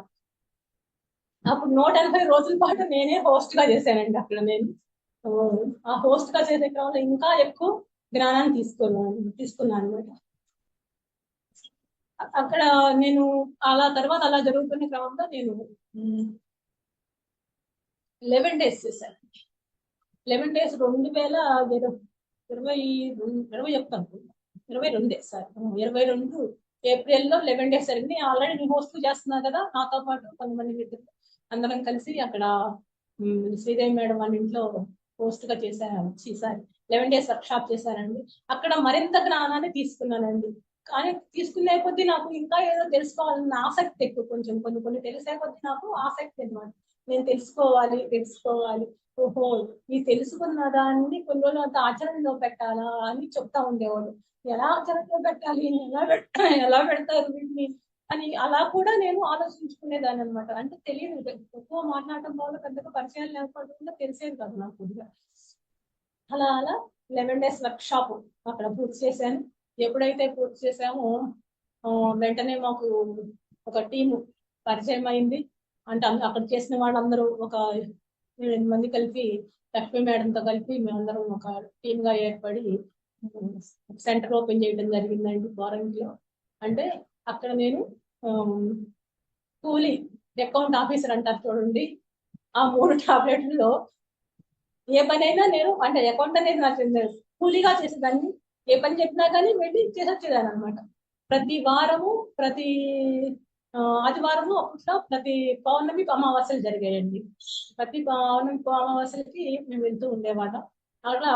అప్పుడు 180 రోజుల పాటు నేనే హోస్ట్ గా చేశానండి అక్కడ. నేను ఆ హోస్ట్ గా చేసే క్రమంలో ఇంకా ఎక్కువ జ్ఞానాన్ని తీసుకున్నాను అనమాట. అక్కడ నేను తర్వాత అలా జరుగుతున్న క్రమంలో నేను 11 days చేశాను. 11 days 2020 ఇరవై 20 చెప్తాను 22 సార్ 22 ఏప్రిల్లో 11 డేస్ జరిగింది. ఆల్రెడీ నేను హోస్ట్ చేస్తున్నా కదా, నాతో పాటు కొంతమంది మిత్రులు అందరం కలిసి అక్కడ శ్రీదేవి మేడం వాళ్ళ ఇంట్లో హోస్ట్ గా చేశాను. ఈసారి 11 డేస్ వర్క్ షాప్ చేశానండి. అక్కడ మరింత జ్ఞానాన్ని తీసుకున్నానండి. కానీ తీసుకునే కొద్దీ నాకు ఇంకా ఏదో తెలుసుకోవాలన్న ఆసక్తి ఎక్కువ. కొంచెం కొన్ని తెలిసే కొద్దీ నాకు ఆసక్తి అనమాట. నేను తెలుసుకోవాలి. ఓహో, ఈ తెలుసుకున్న దాన్ని కొన్ని రోజులు అంత ఆచరణలో పెట్టాలా అని చెప్తా ఉండేవాళ్ళు. ఎలా ఆచరణలో పెట్టాలి, ఎలా పెడతారు వీటిని అని అలా కూడా నేను ఆలోచించుకునేదాన్ని అనమాట. అంటే తెలియదు, ఎక్కువ మాట్లాడటం వల్ల పెద్దగా పరిచయాలు లేకపోవడం తెలిసేది కాదు నాకు కొద్దిగా. అలా 11 డేస్ వర్క్ షాప్ అక్కడ పూర్తి చేశాను. ఎప్పుడైతే పూర్తి చేసామో వెంటనే మాకు ఒక టీము పరిచయం అయింది. అంటే అక్కడ చేసిన వాళ్ళందరూ ఒక 8 మంది కలిపి లక్ష్మీ మేడంతో కలిపి మేమందరం ఒక టీమ్ గా ఏర్పడి సెంటర్ ఓపెన్ చేయడం జరిగిందండి వారంలో. అంటే అక్కడ నేను కూలీ అకౌంట్ ఆఫీసర్ అంటారు చూడండి, ఆ 3 టాబ్లెట్లలో ఏ పని అయినా నేను అంటే అకౌంట్ అనేది నాకు కూలీగా చేసేదాన్ని. ఏ పని చెప్పినా కానీ వెళ్ళి చేసొచ్చేదాన్ని అనమాట. ప్రతి వారము ప్రతి ఆదివారము అప్పట్లో ప్రతి పౌర్ణమి అమావాస్యలు జరిగాయండి. ప్రతి పౌర్ణమి అమావాస్యలకి మేము వెళ్తూ ఉండేవాళ్ళం.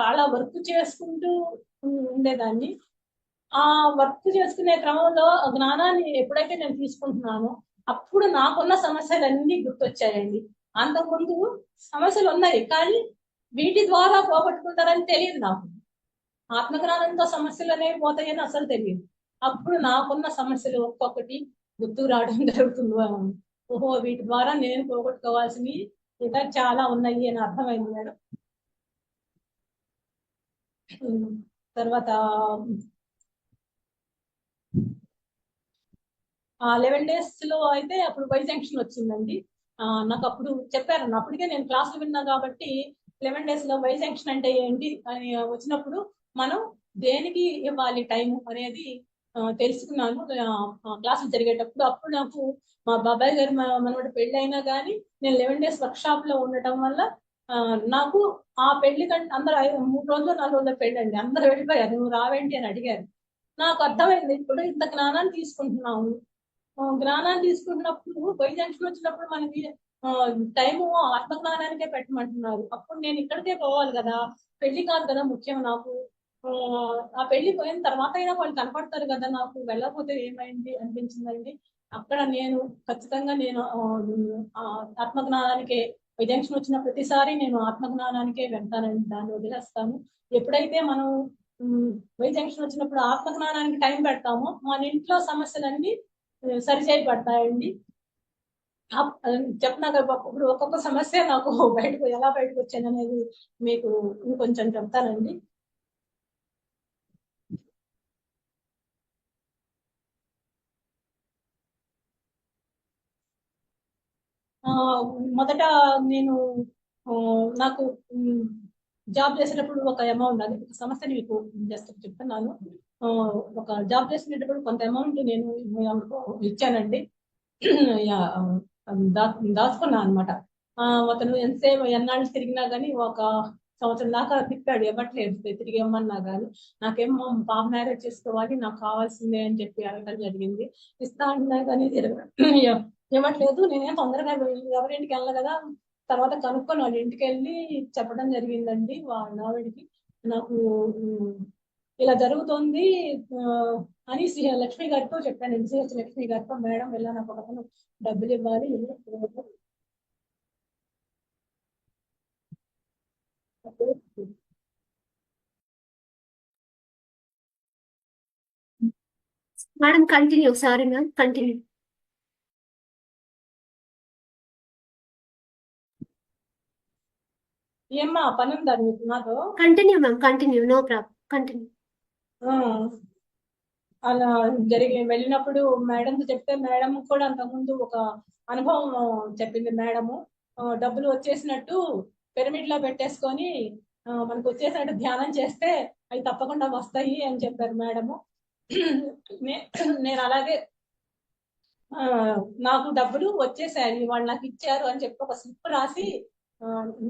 అలా వర్క్ చేసుకుంటూ ఉండేదాన్ని. ఆ వర్క్ చేసుకునే క్రమంలో జ్ఞానాన్ని ఎప్పుడైతే నేను తీసుకుంటున్నానో అప్పుడు నాకున్న సమస్యలన్నీ గుర్తొచ్చాయండి. అంతకుముందు సమస్యలు ఉన్నాయి కానీ వీటి ద్వారా పోగొట్టుకుంటారని తెలియదు నాకు. ఆత్మజ్ఞానంతో సమస్యలు అనేవి పోతాయని అసలు తెలియదు. అప్పుడు నాకున్న సమస్యలు ఒక్కొక్కటి గుర్తు రావడం జరుగుతుంది. ఓహో, వీటి ద్వారా నేను పోగొట్టుకోవాల్సినవి ఇంకా చాలా ఉన్నాయి అని అర్థమైంది మేడం. తర్వాత 11 డేస్ లో అయితే అప్పుడు వై జంక్షన్ వచ్చిందండి. నాకు అప్పుడు చెప్పారు, అప్పటికే నేను క్లాసులు విన్నా కాబట్టి 11 డేస్ లో వై జంక్షన్ అంటే ఏంటి అని వచ్చినప్పుడు మనం దేనికి ఇవ్వాలి టైం అనేది తెలుసుకున్నాను క్లాసులు జరిగేటప్పుడు. అప్పుడు నాకు మా బాబాయ్ గారు మనవాడు పెళ్లి అయినా కానీ నేను 11 డేస్ వర్క్ షాప్ లో ఉండటం వల్ల నాకు ఆ పెళ్లి కంటే అందరూ 3 రోజులు 4 రోజుల పెళ్లి అండి, అందరూ వెళ్ళిపోయారు, నువ్వు రావేంటి అని అడిగారు. నాకు అర్థమైంది, ఇప్పుడు ఇంత జ్ఞానాన్ని తీసుకుంటున్నాము, జ్ఞానాన్ని తీసుకున్నప్పుడు వై జంక్షన్ వచ్చినప్పుడు మనకి టైము ఆత్మజ్ఞానానికే పెట్టమంటున్నారు. అప్పుడు నేను ఇక్కడికే పోవాలి కదా, పెళ్లి కాదు కదా ముఖ్యం నాకు. ఆ పెళ్లి పోయిన తర్వాత అయినా వాళ్ళు కనపడతారు కదా, నాకు వెళ్ళకపోతే ఏమైంది అనిపించిందండి. అక్కడ నేను ఖచ్చితంగా నేను ఆత్మజ్ఞానానికే వై జంక్షన్ వచ్చిన ప్రతిసారి నేను ఆత్మజ్ఞానానికే వెళ్తానండి, దాన్ని వదిలేస్తాను. ఎప్పుడైతే మనం వై జంక్షన్ వచ్చినప్పుడు ఆత్మజ్ఞానానికి టైం పెడతామో మన ఇంట్లో సమస్యలన్నీ సరిచేయబడతాయండి. చెప్పినా కదా, ఇప్పుడు ఒక్కొక్క సమస్య నాకు ఎలా బయటకు వచ్చాను అనేది మీకు ఇంకొంచెం చెప్తానండి. మొదట నేను నాకు జాబ్ చేసేటప్పుడు ఒక అమౌంట్, అది ఒక సమస్యని మీకు జస్ట్ చెప్తున్నాను. ఒక జాబ్ చేసేటప్పుడు కొంత అమౌంట్ నేను ఇచ్చానండి. దాచుకున్నా అనమాట. అతను ఎంతసేపు ఎన్నాళ్ళు తిరిగినా గానీ ఒక సంవత్సరం దాకా తిప్పాడు, ఇవ్వట్లేదు, తిరిగి ఇవ్వమన్నా కానీ. నాకేమో పాప మ్యారేజ్ చేసుకోవాలి, నాకు కావాల్సిందే అని చెప్పి అడగడం జరిగింది. ఇస్తా అంటున్నా కానీ ఇవ్వట్లేదు. నేనేం తొందరగా ఎవరింటికి వెళ్ళను కదా, తర్వాత కనుక్కొని వాళ్ళ ఇంటికి వెళ్ళి చెప్పడం జరిగిందండి వాళ్ళ ఆవిడికి, నాకు ఇలా జరుగుతుంది అని లక్ష్మి గారితో చెప్పాను. సిహెచ్ లక్ష్మి గారితో, మేడం వెళ్ళా నాకు ఒకతను డబ్బులు ఇవ్వాలి. Madam continue, sorry ma'am continue. ఏమ్మా పని ఉందా మీకు నాతో? Continue ma'am continue, no problem continue. అలా వెళ్ళినప్పుడు మేడంతో చెప్తే మేడం కూడా అంతకుముందు ఒక అనుభవం చెప్పింది. మేడము డబ్బులు వచ్చేసినట్టు పిరమిడ్ లో పెట్టేసుకొని మనకు వచ్చేసినట్టు ధ్యానం చేస్తే అవి తప్పకుండా వస్తాయి అని చెప్పారు మేడము. నేను అలాగే నాకు డబ్బులు వచ్చేసాయి, వాళ్ళు నాకు ఇచ్చారు అని చెప్పి ఒక స్లిప్ రాసి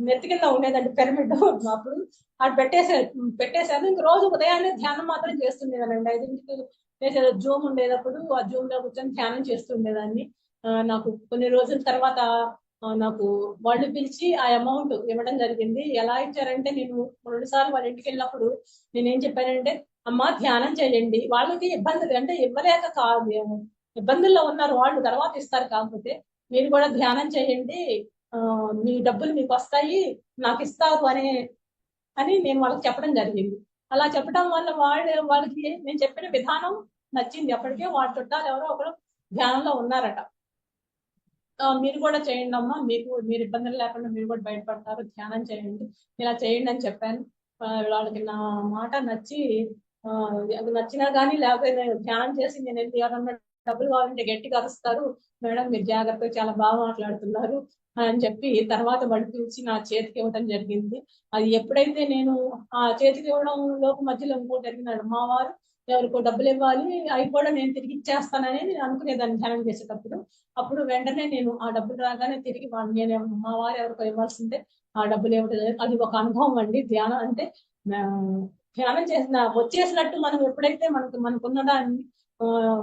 నెత్తి కింద ఉండేదండి పిరమిడ్. అప్పుడు అది పెట్టేశాను. ఇంక రోజు ఉదయాన్నే ధ్యానం మాత్రం చేస్తుండేదానండి. 5ంటికి లేచేది. జూమ్ ఉండేటప్పుడు ఆ జూమ్ లో కూర్చొని ధ్యానం చేస్తుండేదాన్ని. నాకు కొన్ని రోజుల తర్వాత నాకు వాళ్ళు పిలిచి ఆ అమౌంట్ ఇవ్వడం జరిగింది. ఎలా ఇచ్చారంటే, నేను 2 సార్లు వాళ్ళ ఇంటికి వెళ్ళినప్పుడు నేనేం చెప్పానంటే, అమ్మా ధ్యానం చేయండి, వాళ్ళకి ఇబ్బందులు అంటే ఇవ్వలేక కాదు, ఇబ్బందుల్లో ఉన్నారు వాళ్ళు, తర్వాత ఇస్తారు, కాకపోతే మీరు కూడా ధ్యానం చేయండి, మీ డబ్బులు మీకు వస్తాయి, నాకు ఇస్తారు అని నేను వాళ్ళకి చెప్పడం జరిగింది. అలా చెప్పడం వల్ల వాళ్ళకి నేను చెప్పిన విధానం నచ్చింది. అప్పటికే వాళ్ళ చుట్టాలు ఎవరో ఒకరు ధ్యానంలో ఉన్నారట. మీరు కూడా చేయండి అమ్మా, మీరు ఇబ్బందులు లేకుండా మీరు కూడా బయటపడతారు, ధ్యానం చేయండి, ఇలా చేయండి అని చెప్పాను. వాళ్ళకి నా మాట నచ్చి, అది నచ్చినా కానీ లేకపోతే నేను ధ్యానం చేసి నేను వెళ్ళి ఎవరన్నా డబ్బులు కావాలంటే గట్టిగా అరుస్తారు, మేడం మీరు జాగ్రత్తగా చాలా బాగా మాట్లాడుతున్నారు అని చెప్పి తర్వాత వాళ్ళు పిలిచి నా చేతికి ఇవ్వడం జరిగింది. అది ఎప్పుడైతే నేను ఆ చేతికి ఇవ్వడం లోపు మధ్యలో ఇంకోటి జరిగినాడు. మా వారు ఎవరికో డబ్బులు ఇవ్వాలి, అవి కూడా నేను తిరిగి ఇచ్చేస్తానని నేను అనుకునేదాన్ని ధ్యానం చేసేటప్పుడు. అప్పుడు వెంటనే నేను ఆ డబ్బులు రాగానే తిరిగి నేను మా వారు ఎవరికో ఇవ్వాల్సిందే ఆ డబ్బులు ఇవ్వడం, అది ఒక అనుభవం అండి. ధ్యానం అంటే ధ్యానం చేసిన వచ్చేసినట్టు మనం ఎప్పుడైతే మనకున్న దాన్ని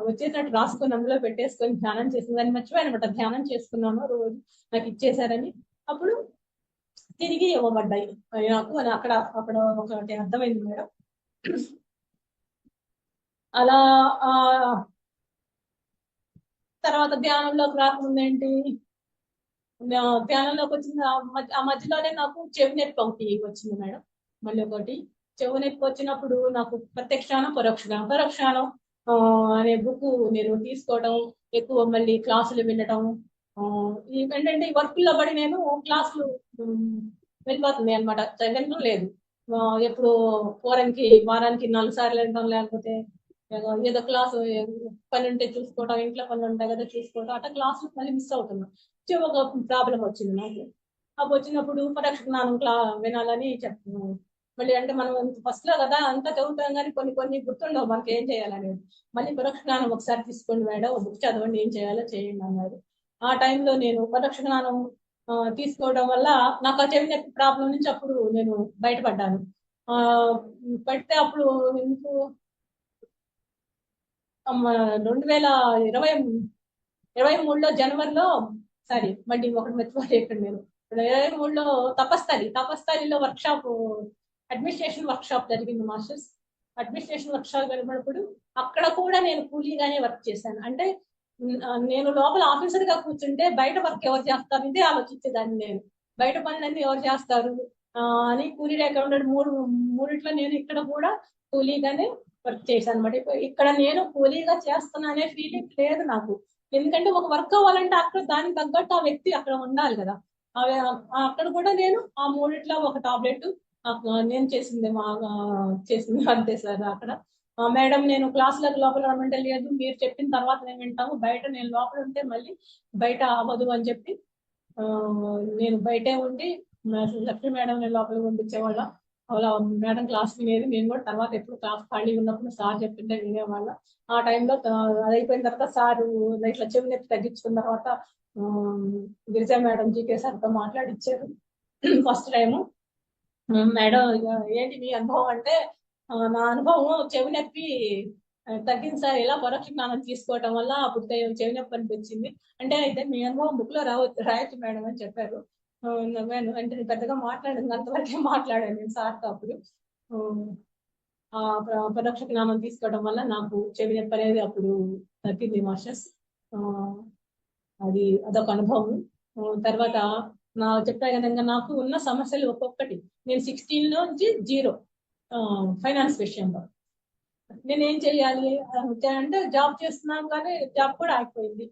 వచ్చేసినట్టు రాసుకొని అందులో పెట్టేసుకొని ధ్యానం చేసిన దాన్ని మర్చిపోయానమాట. ధ్యానం చేసుకున్నాను, రోజు నాకు ఇచ్చేసారని. అప్పుడు తిరిగి ఇవ్వబడ్డాయి నాకు. అక్కడ ఒకటి అర్థమైంది మేడం. అలా తర్వాత ధ్యానంలోకి రాకముందేంటి, ధ్యానంలోకి వచ్చిన ఆ మధ్యలోనే నాకు చెవి నొప్పి ఒకటి వచ్చింది మేడం. మళ్ళీ ఒకటి చెవి నొప్పి వచ్చినప్పుడు నాకు ప్రత్యక్షానం పరోక్షానం అనే బుక్ నేను తీసుకోవడం, ఎక్కువ మళ్ళీ క్లాసులు వినడం, ఏంటంటే ఈ వర్కుల్లో పడి నేను క్లాసులు వెళ్ళిపోతుంది అనమాట, చదవడం లేదు. ఎప్పుడు వారానికి 4 సార్లు వెళ్ళడం, లేకపోతే ఏదో క్లాసు పని ఉంటే చూసుకోవడం, ఇంట్లో పనులు ఉంటాయి కదా చూసుకోవడం, అట్లా క్లాసులు మళ్ళీ మిస్ అవుతున్నాం. ఒక ప్రాబ్లం వచ్చింది నాకు. అప్పుడు వచ్చినప్పుడు పరోక్ష జ్ఞానం వినాలని చెప్తున్నాను. మళ్ళీ అంటే మనం ఫస్ట్ లో కదా అంతా చదువుతాం, కానీ కొన్ని గుర్తుండవు మనకి ఏం చేయాలనేది. మళ్ళీ పరోక్ష జ్ఞానం ఒకసారి తీసుకోండి మేడం, బుక్ చదవండి, ఏం చేయాలో చేయండి అన్నారు. ఆ టైంలో నేను పరోక్ష జ్ఞానం తీసుకోవడం వల్ల నాకు ఆ చెవి నొప్పి ప్రాబ్లం నుంచి అప్పుడు నేను బయటపడ్డాను. పడితే అప్పుడు ఎందుకు 2023లో జనవరిలో, సారీ మళ్ళీ ఒకటి మర్చిపోయాను నేను, 2023లో తపస్థలిలో వర్క్షాప్, అడ్మినిస్ట్రేషన్ వర్క్షాప్ జరిగింది. మాస్టర్స్ అడ్మినిస్ట్రేషన్ వర్క్షాప్ వెళ్ళినప్పుడు అక్కడ కూడా నేను కూలీగానే వర్క్ చేశాను. అంటే నేను లోపల ఆఫీసర్ గా కూర్చుంటే బయట వర్క్ ఎవరు చేస్తారు ఇదే ఆలోచించేదాన్ని నేను. బయట పనులన్నీ ఎవరు చేస్తారు అని కూలీ అకౌంటెంట్ మూడిట్లో నేను ఇక్కడ కూడా కూలీగానే వర్క్ చేశాను అనమాట. ఇక్కడ నేను కూలీగా చేస్తున్నా అనే ఫీలింగ్ లేదు నాకు. ఎందుకంటే ఒక వర్క్ అవ్వాలంటే అక్కడ దానికి తగ్గట్టు ఆ వ్యక్తి అక్కడ ఉండాలి కదా. అక్కడ కూడా నేను ఆ మూడిట్లో ఒక టాబ్లెట్ నేను చేసింది అంతే సార్. అక్కడ మేడం నేను క్లాసులకు లోపల రమ్మంటే లేదు, మీరు చెప్పిన తర్వాత నేను వింటాము, బయట నేను లోపల ఉంటే మళ్ళీ బయట అవ్వదు అని చెప్పి నేను బయటే ఉండి లక్ష్మీ మేడం నేను లోపలికి పంపించేవాళ్ళ. అలా మేడం క్లాస్ వినేది, నేను కూడా తర్వాత ఎప్పుడు క్లాస్ ఖాళీ ఉన్నప్పుడు సార్ చెప్పింటే వినేవాళ్ళ. ఆ టైంలో అది అయిపోయిన తర్వాత సారు ఇట్లా చెవి నొప్పి తగ్గించుకున్న తర్వాత గిరిజా మేడం జీకే సార్తో మాట్లాడిచ్చారు ఫస్ట్ టైము. మేడం ఏంటి మీ అనుభవం అంటే, నా అనుభవం చెవి నొప్పి తగ్గింది సార్, ఇలా పరోక్ష జ్ఞానం తీసుకోవటం వల్ల అప్పుడు చెవి నొప్పి అనిపించింది అంటే. అయితే మీ అనుభవం బుక్ లో రాయొచ్చు మేడం అని చెప్పారు. నవ్వాను. అంటే పెద్దగా మాట్లాడింది అంతవరకే మాట్లాడాను నేను సార్తో అప్పుడు. ఆ పరోక్ష జ్ఞానం తీసుకోవడం వల్ల నాకు చెవి నొప్పి అనేది అప్పుడు తగ్గింది మాస్టర్స్. అదొక అనుభవం. తర్వాత చెప్పే విధంగా నాకు ఉన్న సమస్యలు ఒక్కొక్కటి, నేను 16 నుంచి 0 ఫైనాన్స్ విషయంలో నేనేం చెయ్యాలి అంటే, జాబ్ చేస్తున్నాను కానీ జాబ్ కూడా ఆగిపోయింది.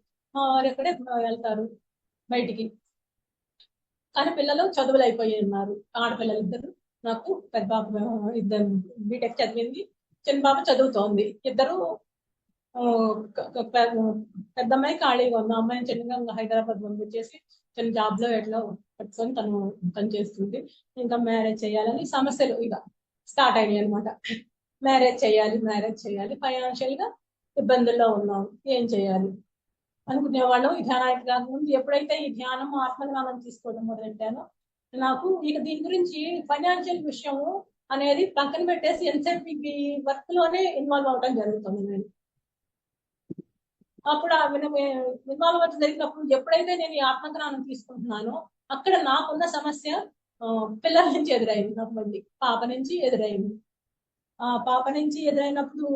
ఎక్కడే వెళ్తారు బయటికి, కానీ పిల్లలు చదువులు అయిపోయి ఉన్నారు. ఆడపిల్లలు ఇద్దరు, నాకు పెద్ద బాబు ఇద్దరు బీటెక్ చదివింది, చిన్న బాబు చదువుతోంది. ఇద్దరు పెద్ద అమ్మాయి ఖాళీగా ఉంది, అమ్మాయిని చిన్నగా హైదరాబాద్ పంపించేసి చిన్న జాబ్ లో ఎట్లా పెట్టుకొని తను చేస్తుంది. ఇంకా మ్యారేజ్ చేయాలని సమస్యలు ఇక స్టార్ట్ అయినాయి అనమాట. మ్యారేజ్ చేయాలి, ఫైనాన్షియల్ గా ఇబ్బందుల్లో ఉన్నాం, ఏం చేయాలి అనుకునేవాళ్ళం. ఈ ధ్యానానికి రాకముందు ఎప్పుడైతే ఈ ధ్యానం ఆత్మజ్ఞానం తీసుకోవడం మొదలెట్టానో నాకు ఇక దీని గురించి ఫైనాన్షియల్ విషయము అనేది పక్కన పెట్టేసి ఎంతసేపు ఈ వర్క్ లోనే ఇన్వాల్వ్ అవడం జరుగుతుంది నేను. అప్పుడు ఇన్వాల్వ్ అవుతుంది జరిగినప్పుడు ఎప్పుడైతే నేను ఈ ఆత్మజ్ఞానం తీసుకుంటున్నానో అక్కడ నాకున్న సమస్య పిల్లల నుంచి ఎదురైంది. నాకు మళ్ళీ పాప నుంచి ఎదురైంది. ఆ పాప నుంచి ఎదురైనప్పుడు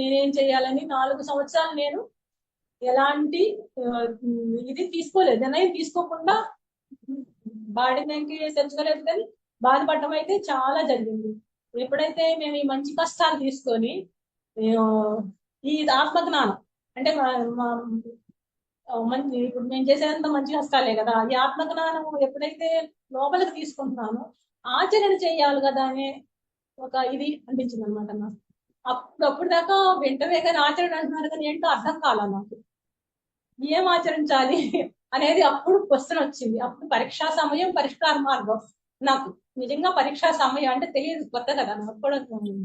నేనేం చేయాలని 4 సంవత్సరాలు నేను ఎలాంటి ఇది తీసుకోలేదు, నిర్ణయం తీసుకోకుండా బాడీకి తెచ్చుకోలేదు, కానీ బాధపడటం అయితే చాలా జరిగింది. ఎప్పుడైతే మేము ఈ మంచి కష్టాలు తీసుకొని ఈ ఆత్మజ్ఞానం అంటే మంచి ఇప్పుడు మేము చేసేదంతా మంచి కష్టాలే కదా, ఈ ఆత్మజ్ఞానం ఎప్పుడైతే లోపలికి తీసుకుంటున్నానో ఆచరణ చేయాలి కదా అనే ఒక ఇది అనిపించింది అనమాట నాకు. అప్పుడు దాకా వెంటనే కానీ ఆచరణ అంటున్నారు కానీ ఏంటో అర్థం కాలా నాకు, ఏం ఆచరించాలి అనేది అప్పుడు క్వశ్చన్ వచ్చింది. అప్పుడు పరీక్షా సమయం పరిష్కార మార్గం. నాకు నిజంగా పరీక్షా సమయం అంటే తెలియదు, కొత్త కదా నాకు కూడా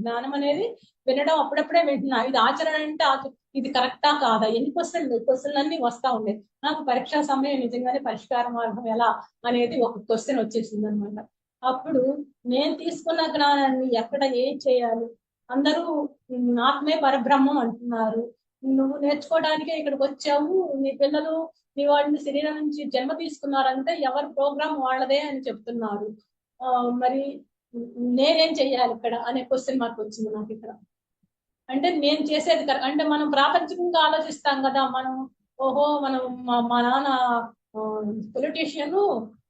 జ్ఞానం అనేది వినడం అప్పుడప్పుడే వింటున్నా. ఇది ఆచరణ అంటే ఇది కరెక్టా కాదా, ఎన్ని క్వశ్చన్లు అన్ని వస్తా ఉండే. నాకు పరీక్షా సమయం నిజంగానే పరిష్కార మార్గం ఎలా అనేది ఒక క్వశ్చన్ వచ్చేసింది అనమాట. అప్పుడు నేను తీసుకున్న జ్ఞానాన్ని ఎక్కడ ఏం చేయాలి, అందరూ ఆత్మే పరబ్రహ్మం అంటున్నారు, నువ్వు నేర్చుకోవడానికే ఇక్కడికి వచ్చావు, నీ పిల్లలు నీ వాళ్ళని శరీరం నుంచి జన్మ తీసుకున్నారంటే ఎవరి ప్రోగ్రామ్ వాళ్ళదే అని చెప్తున్నారు, మరి నేనేం చెయ్యాలి ఇక్కడ అనే క్వశ్చన్ మార్క్ వచ్చింది నాకు ఇక్కడ. అంటే నేను చేసేది అంటే మనం ప్రాపంచికంగా ఆలోచిస్తాం కదా, మనం ఓహో మనం మా నాన్న పొలిటీషియన్,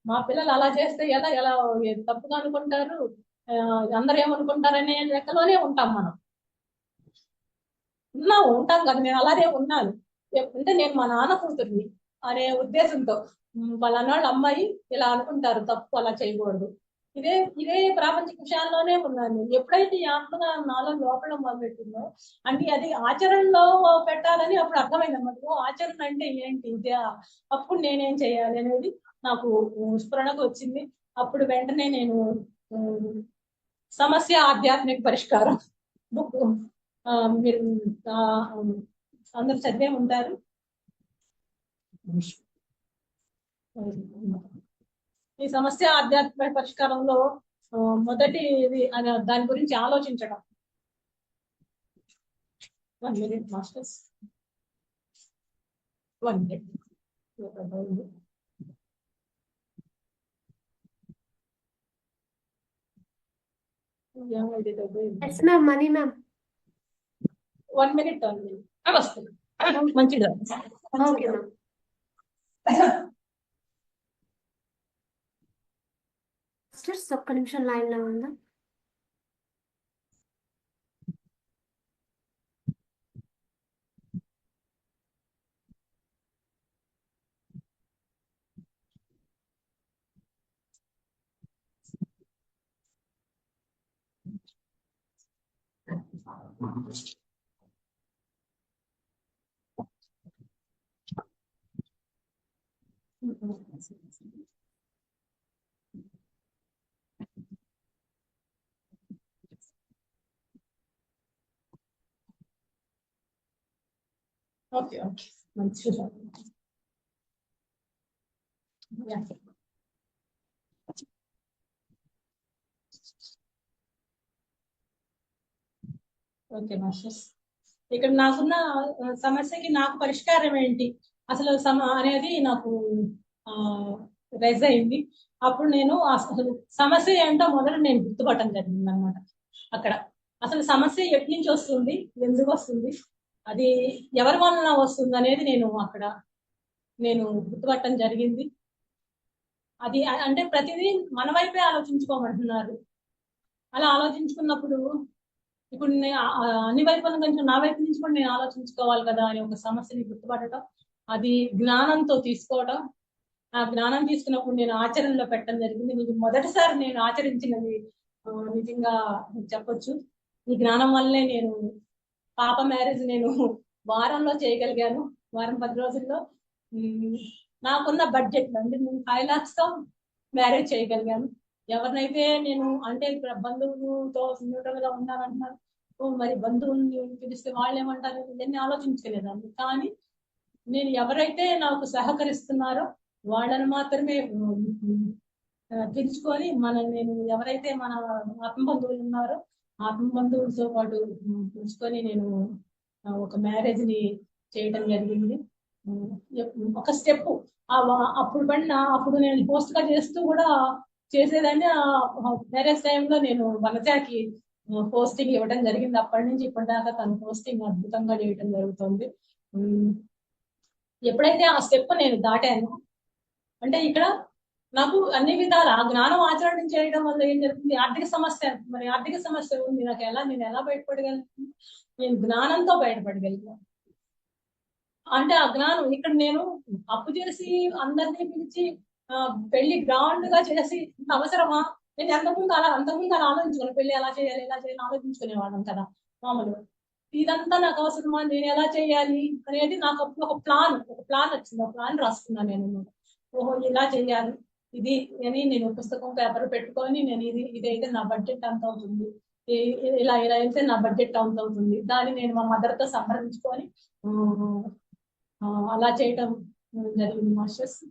మా పిల్లలు అలా చేస్తే ఎలా ఎలా తప్పుగా అనుకుంటారు, అందరూ ఏమనుకుంటారనే లెక్కలోనే ఉంటాం మనం. ఉంటాం కదా, నేను అలానే ఉన్నాను. అంటే నేను మా నాన్న కూతుర్ని అనే ఉద్దేశంతో వాళ్ళ అమ్మాయి ఇలా అనుకుంటారు, తప్పు అలా చేయకూడదు, ఇదే ఇదే ప్రాపంచిక విషయాల్లోనే ఉన్నాను. ఎప్పుడైతే ఈ ఆత్మగా నాలో లోపల మొదలెట్టిందో అంటే అది ఆచరణలో పెట్టాలని అప్పుడు అర్థమైంది అన్నమాట. ఆచరణ అంటే ఏంటి ఇదే, అప్పుడు నేనేం చేయాలి అనేది నాకు స్ఫురణకు వచ్చింది. అప్పుడు వెంటనే నేను సమస్య ఆధ్యాత్మిక పరిష్కారం బుక్ మీరు అందరు చదివే ఉంటారు. ఈ సమస్య ఆధ్యాత్మిక పరిష్కారంలో మొదటి దాని గురించి ఆలోచించడం. 1 minute masters, 1 minute. Yes ma'am, money ma'am. 1 minute only వస్తుంది. మంచిదా? Okay ma'am. ఒక్క నిమిషం లైన్ లో ఉందా? ఓకే ఓకే, మంచిగా. ఓకే మాస్టర్స్, ఇక్కడ నాకున్న సమస్యకి నాకు పరిష్కారం ఏంటి అసలు అనేది నాకు రైజ్ అయింది. అప్పుడు నేను అసలు సమస్య ఏంటో మొదలు నేను గుర్తుపట్టడం జరిగింది అనమాట. అక్కడ అసలు సమస్య ఎక్కడి నుంచి వస్తుంది, ఎందుకు వస్తుంది, అది ఎవరి వలన వస్తుంది అనేది నేను గుర్తుపట్టడం జరిగింది. అది అంటే ప్రతిదీ మన వైపే ఆలోచించుకోమంటున్నారు. అలా ఆలోచించుకున్నప్పుడు ఇప్పుడు అన్ని వైపుల నుంచి నా వైపు నుంచి కూడా నేను ఆలోచించుకోవాలి కదా అని ఒక సమస్యని గుర్తుపట్టడం, అది జ్ఞానంతో తీసుకోవడం. ఆ జ్ఞానం తీసుకున్నప్పుడు నేను ఆచరణలో పెట్టడం జరిగింది. మీకు మొదటిసారి నేను ఆచరించినది నిజంగా చెప్పొచ్చు. ఈ జ్ఞానం వల్లే నేను పాప మ్యారేజ్ నేను వారంలో చేయగలిగాను. వారం 10 రోజుల్లో నాకున్న బడ్జెట్ అంటే నేను 5 lakhs తో మ్యారేజ్ చేయగలిగాను. ఎవరినైతే నేను అంటే బంధువులతో న్యూట్రల్ గా ఉన్నానంటున్నారు, మరి బంధువుల్ని పిలిస్తే వాళ్ళు ఏమంటారు, ఇవన్నీ ఆలోచించుకునేదాన్ని. కానీ నేను ఎవరైతే నాకు సహకరిస్తున్నారో వాళ్ళని మాత్రమే పిలుచుకొని నేను ఎవరైతే మన ఆత్మ బంధువులు ఉన్నారో ఆత్మ బంధువులతో పాటు పిలుచుకొని నేను ఒక మ్యారేజ్ ని చేయడం జరిగింది. ఒక స్టెప్ అప్పుడు నేను పోస్ట్ గా చేస్తూ కూడా చేసేదాన్ని. మ్యారేజ్ టైంలో నేను వనజాకి పోస్టింగ్ ఇవ్వడం జరిగింది. అప్పటి నుంచి ఇప్పటిదాకా తన పోస్టింగ్ అద్భుతంగా చేయడం జరుగుతుంది. ఎప్పుడైతే ఆ స్టెప్ నేను దాటాను అంటే ఇక్కడ నాకు అన్ని విధాలు ఆ జ్ఞానం ఆచరణ చేయడం వల్ల ఏం జరుగుతుంది, ఆర్థిక సమస్య ఉంది నాకు, నేను ఎలా బయటపడగలను? నేను జ్ఞానంతో బయటపడగలిగాను. అంటే ఆ జ్ఞానం ఇక్కడ నేను అప్పు చేసి అందరినీ పిలిచి పెళ్లి గ్రాండ్ గా చేసి అవసరమా? నేను అంతకుముందు అలా ఆలోచించుకున్నాను, పెళ్లి ఎలా చేయాలి ఆలోచించుకునేవాళ్ళం కదా మామూలుగా. ఇదంతా నాకు అవసరమా, నేను ఎలా చేయాలి అనేది నాకు అప్పుడు ఒక ప్లాన్ వచ్చింది. ఆ ప్లాన్ రాసుకున్నాను నేను. ఓహో ఇలా చేయాలి ఇది అని నేను పుస్తకం పేపర్ పెట్టుకొని నేను ఇదైతే నా బడ్జెట్ అంత అవుతుంది, ఇలా అయితే నా బడ్జెట్ అంత అవుతుంది. దాన్ని నేను మా మదర్తో సంప్రదించుకొని అలా చేయటం జరిగింది మాస్టర్స్.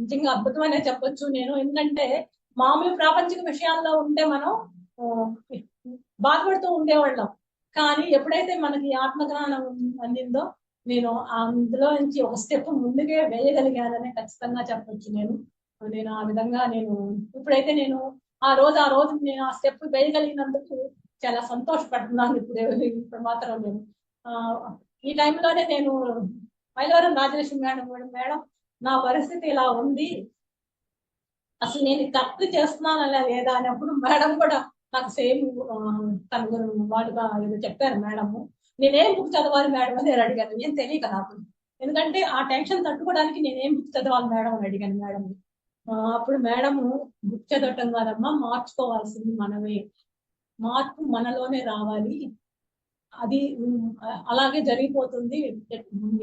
నిజంగా అద్భుతమనే చెప్పొచ్చు నేను. ఎందుకంటే మామూలు ప్రాపంచిక విషయాల్లో ఉంటే మనం బాధపడుతూ ఉండేవాళ్ళం. కానీ ఎప్పుడైతే మనకి ఆత్మజ్ఞానం అందిందో నేను అందులో నుంచి ఒక స్టెప్ ముందుకే వేయగలిగానని ఖచ్చితంగా చెప్పొచ్చు. నేను ఆ విధంగా ఇప్పుడైతే నేను ఆ రోజు నేను ఆ స్టెప్ వేయగలిగినందుకు చాలా సంతోషపడుతున్నాను. ఇప్పుడు మాత్రం నేను ఈ టైంలోనే నేను మైలవరం రాజలక్ష్మి మేడం నా పరిస్థితి ఇలా ఉంది, అసలు నేను కరెక్ట్ చేస్తున్నానా లేదా అన్నప్పుడు మేడం కూడా నాకు సేమ్ తన వాళ్ళుగా ఏదో చెప్పారు మేడం. నేనేం బుక్ చదవాలి మేడం అని నేను అడిగాను, ఏం తెలియక నాకు. ఎందుకంటే ఆ టెన్షన్ తట్టుకోవడానికి నేనేం బుక్ చదవాలి మేడం అని అడిగాను మేడం. అప్పుడు మేడం బుక్ చదవటం కాదమ్మా, మార్చుకోవాల్సింది మనమే, మార్పు మనలోనే రావాలి, అది అలాగే జరిగిపోతుంది,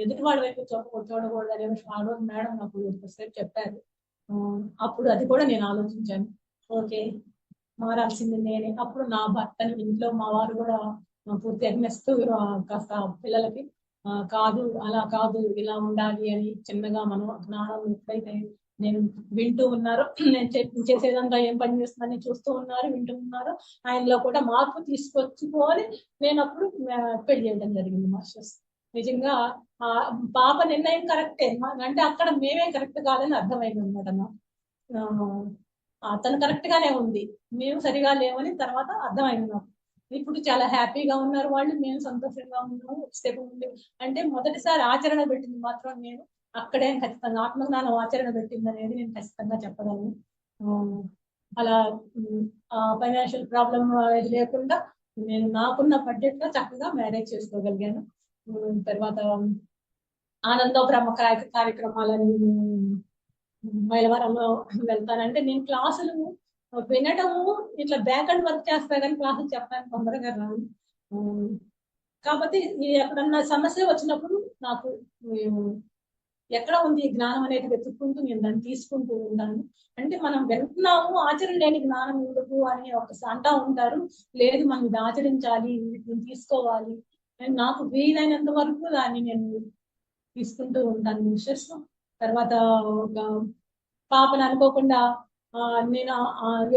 ఎదుటి వాళ్ళ వైపు చూడకూడదు అనే ఆ రోజు మేడం నాకు ఎంతసేపు చెప్పారు. అప్పుడు అది కూడా నేను ఆలోచించాను, ఓకే మారాల్సింది నేనే. అప్పుడు నా భర్తని ఇంట్లో మా వారు కూడా పూర్తి అగ్నిస్తూ కాస్త పిల్లలకి కాదు అలా కాదు ఇలా ఉండాలి అని చిన్నగా మనం జ్ఞానం ఎప్పుడైతే నేను వింటూ ఉన్నారు, నేను చేసేదంతా ఏం పని చేస్తుందని చూస్తూ ఉన్నారు, వింటూ ఉన్నారు, ఆయనలో కూడా మార్పు తీసుకొచ్చుకొని నేను అప్పుడు పెళ్లి చేయడం జరిగింది మాస్టర్స్. నిజంగా ఆ పాప నిర్ణయం కరెక్టే, అంటే అక్కడ మేమే కరెక్ట్ కాదని అర్థమైంది అనమాట. అతను కరెక్ట్ గానే ఉంది, మేము సరిగా లేవని తర్వాత అర్థమైంది నాకు. ఇప్పుడు చాలా హ్యాపీగా ఉన్నారు వాళ్ళు, మేము సంతోషంగా ఉన్నాము. స్టెప్ ఉంది అంటే మొదటిసారి ఆచరణ పెట్టింది మాత్రం నేను అక్కడే ఖచ్చితంగా ఆత్మజ్ఞానం ఆచరణ పెట్టింది అనేది నేను ఖచ్చితంగా చెప్పగలను. అలా ఫైనాన్షియల్ ప్రాబ్లం లేకుండా నేను నాకున్న బడ్జెట్ లో చక్కగా మ్యారేజ్ చేసుకోగలిగాను. తర్వాత ఆనంద బ్రహ్మ కార్యక్రమాలని మైలవరంలో వెళ్తానంటే నేను క్లాసులు వినటము ఇట్లా బ్యాక్ అండ్ వర్క్ చేస్తా కానీ క్లాసులు చెప్పడానికి తొందరగా రాదు. కాబట్టి ఎక్కడన్నా సమస్య వచ్చినప్పుడు నాకు ఎక్కడ ఉంది ఈ జ్ఞానం అనేది వెతుక్కుంటూ నేను దాన్ని తీసుకుంటూ ఉంటాను. అంటే మనం వెళ్తున్నాము ఆచరణ లేని జ్ఞానం ఎందుకు అని అంటా ఉంటారు, లేదు మనం ఇది ఆచరించాలి, వీటిని తీసుకోవాలి. నాకు వీలైనంత వరకు దాన్ని నేను తీసుకుంటూ ఉంటాను మిస్టర్స్. తర్వాత ఒక పాపను అనుకోకుండా నేను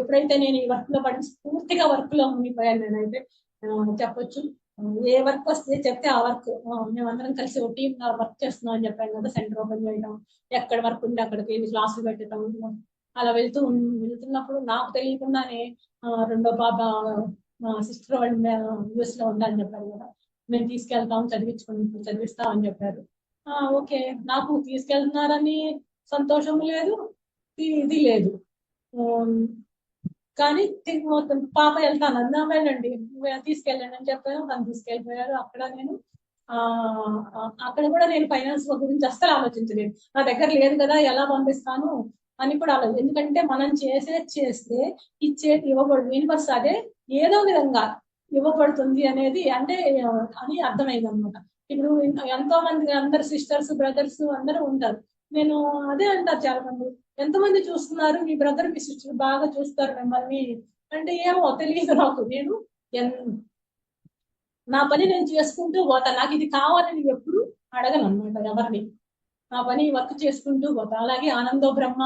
ఎప్పుడైతే నేను ఈ వర్క్ లో పడి పూర్తిగా వర్క్ లో ఉండిపోయాను నేనైతే చెప్పొచ్చు. ఏ వర్క్ వస్తే చెప్తే ఆ వర్క్ మేమందరం కలిసి ఒక టీమ్ వర్క్ చేస్తున్నాం అని చెప్పాను కదా, సెంటర్ ఓపెన్ చేయడం, ఎక్కడ వర్క్ ఉంటే అక్కడికి క్లాసులు పెట్టడం, అలా వెళ్తున్నప్పుడు నాకు తెలియకుండానే రెండో పాప సిస్టర్ వాళ్ళు యూఎస్ లో ఉండాలని చెప్పారు కదా, మేము తీసుకెళ్తాం చదివిస్తాం అని చెప్పారు. ఓకే, నాకు తీసుకెళ్తున్నారని సంతోషం లేదు, ఇది లేదు. కానీ పాప వెళ్తాను అన్నా, వెళ్ళండి తీసుకెళ్ళండి అని చెప్పాను, తను తీసుకెళ్ళిపోయారు. అక్కడ కూడా నేను ఫైనాన్స్ గురించి అస్సలు ఆలోచించలేదు, నా దగ్గర లేదు కదా ఎలా పంపిస్తాను అని కూడా ఆలోచన. ఎందుకంటే మనం చేస్తే ఇవ్వబడుతుంది, యూనివర్స్ అదే ఏదో విధంగా ఇవ్వబడుతుంది అనేది అంటే అని అర్థమైంది అనమాట. ఇప్పుడు ఎంతో మంది అందరు సిస్టర్స్ బ్రదర్స్ అందరూ ఉంటారు, నేను అదే అంటారు చాలా మంది, ఎంతమంది చూస్తున్నారు, మీ బ్రదర్ మీ సిస్టర్ బాగా చూస్తారు మిమ్మల్ని అంటే ఏమో తెలియదు నాకు. నేను నా పని నేను చేసుకుంటూ పోతా, నాకు ఇది కావాలని ఎప్పుడు అడగను అనమాట ఎవరిని, నా పని వర్క్ చేసుకుంటూ పోతా. అలాగే ఆనందో బ్రహ్మ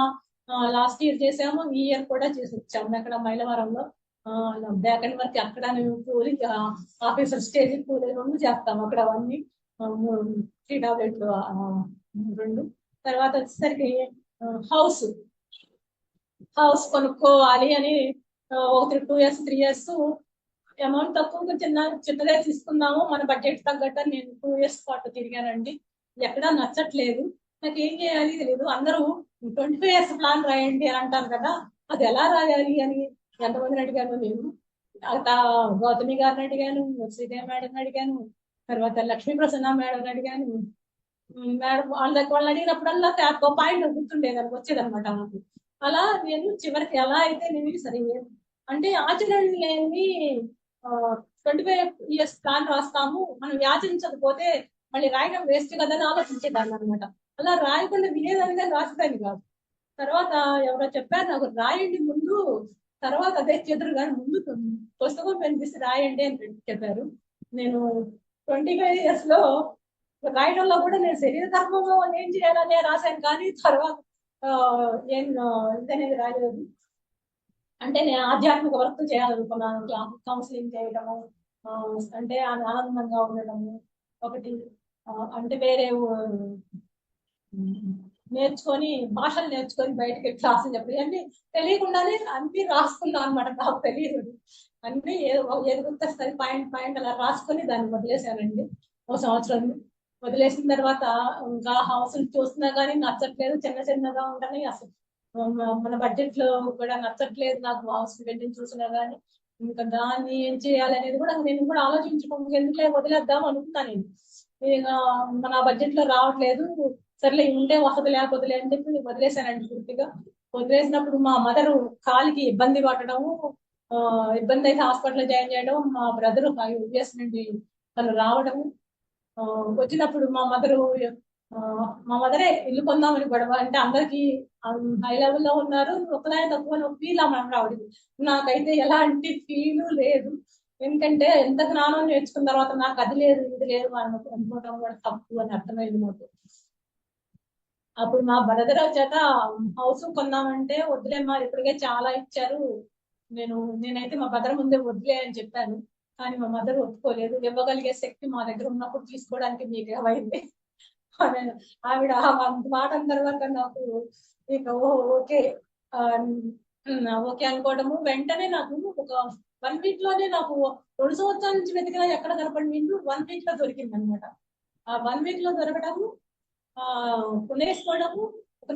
లాస్ట్ ఇయర్ చేసాము, ఈ ఇయర్ కూడా చేసి వచ్చాము అక్కడ మైలవరంలో. బ్యాక్ అండ్ వర్క్ అక్కడ కూలింగ్ ఆఫీసర్ స్టేజ్ కూలింగ్ చేస్తాము అక్కడ అవన్నీ 3 టాబ్లెట్లు 2. తర్వాత వచ్చేసరికి హౌస్ హౌస్ కొనుక్కోవాలి అని ఒక 2 years 3 years అమౌంట్ తక్కువ చిన్నదే తీసుకున్నాము మన బడ్జెట్ తగ్గట్టు. నేను 2 years పాటు తిరిగానండి, ఎక్కడా నచ్చట్లేదు, నాకు ఏం చేయాలి తెలియదు. అందరూ 25 years ప్లాన్ రాయండి అని అంటారు కదా, అది ఎలా రాయాలి అని ఎంతమందిని అడిగాను నేను. గౌతమి గారిని అడిగాను, శ్రీదేవి మేడం అడిగాను, తర్వాత లక్ష్మీ ప్రసన్న మేడం అడిగాను. మేడం వాళ్ళని అడిగినప్పుడల్లా ఒక పాయింట్ గుర్తుండేదానికి వచ్చేదనమాట నాకు. అలా నేను చివరికి ఎలా అయితే నేను సరే అంటే ఆచరణ లేని 25 years ప్లాన్ రాస్తాము, మనం యాచించకపోతే మళ్ళీ రాయడం వేస్ట్ కదా అని ఆలోచించేదాన్ని అనమాట. అలా రాయకుండా వినేదాన్ని కానీ రాసేదాన్ని కాదు. తర్వాత ఎవరో చెప్పారు నాకు, రాయండి ముందు, తర్వాత అదే చెదురు కానీ ముందు పుస్తకం పెన్పిసి రాయండి అని చెప్పారు. నేను 25 years లో రాయడంలో కూడా నేను శరీర ధర్మంలో ఏం చేయాలనే రాశాను, కానీ తర్వాత ఏం ఇదనేది రాయలేదు. అంటే నేను ఆధ్యాత్మిక వర్క్ చేయాలనుకున్నాను, కౌన్సిలింగ్ చేయడము, అంటే ఆనందంగా ఉండడము ఒకటి, అంటే వేరే నేర్చుకొని భాషలు నేర్చుకొని బయటకి క్లాసులు చెప్పి అన్ని తెలియకుండానే అన్ని రాసుకున్నాను అనమాట. నాకు తెలియదు, అన్ని ఎదుగుతాయి పాయింట్ అలా రాసుకొని దాన్ని వదిలేశానండి. 1 సంవత్సరం వదిలేసిన తర్వాత ఇంకా హౌస్లు చూస్తున్నా కానీ నచ్చట్లేదు, చిన్నగా ఉండని అసలు మన బడ్జెట్ లో కూడా నచ్చట్లేదు నాకు హౌస్ బిల్డింగ్ చూసినా కానీ. ఇంకా దాన్ని ఏం చేయాలి అనేది కూడా నేను కూడా ఆలోచించుకోక ఎందుకులే వదిలేద్దాం అనుకున్నాను. నేను మన బడ్జెట్ లో రావట్లేదు, సర్లే ఉంటే వసతి లేకపోతే అని చెప్పి వదిలేశానండి పూర్తిగా. వదిలేసినప్పుడు మా మదరు కాలికి ఇబ్బంది పడడము, ఇబ్బంది అయితే హాస్పిటల్ జాయిన్ చేయడం, మా బ్రదర్ యుఎస్ నుండి తను రావడము, వచ్చినప్పుడు మా మదరే ఇల్లు కొందామని గొడవ. అంటే అందరికి హై లెవెల్లో ఉన్నారు, ఒకదాని తక్కువ ఫీల్ అమ్మ ఆవిడకి. నాకైతే ఎలాంటి ఫీల్ లేదు, ఎందుకంటే ఎంత జ్ఞానం నేర్చుకున్న తర్వాత నాకు అది లేదు ఇది లేదు అనుకోవడం కూడా తప్పు అని అర్థమైంది నాకు. అప్పుడు మా బ్రదర్ చేత హౌస్ కొందామంటే వద్దులేమ్మా ఇప్పటికే చాలా ఇచ్చారు, నేనైతే మా బ్రదర్ ముందే వద్దులే అని చెప్పాను. కానీ మా మదర్ ఒప్పుకోలేదు, ఇవ్వగలిగే శక్తి మా దగ్గర ఉన్నప్పుడు తీసుకోవడానికి మీకు ఏమైంది ఆవిడ మాట అన్న తర్వాత నాకు ఇక ఓకే ఓకే అనుకోవడము. వెంటనే నాకు ఒక 1 week లోనే నాకు 2 సంవత్సరాల నుంచి వెతికినా ఎక్కడ కనపడి 1 week లో దొరికింది అనమాట. ఆ 1 week లో దొరకడము, కొనేసుకోవడము, ఒక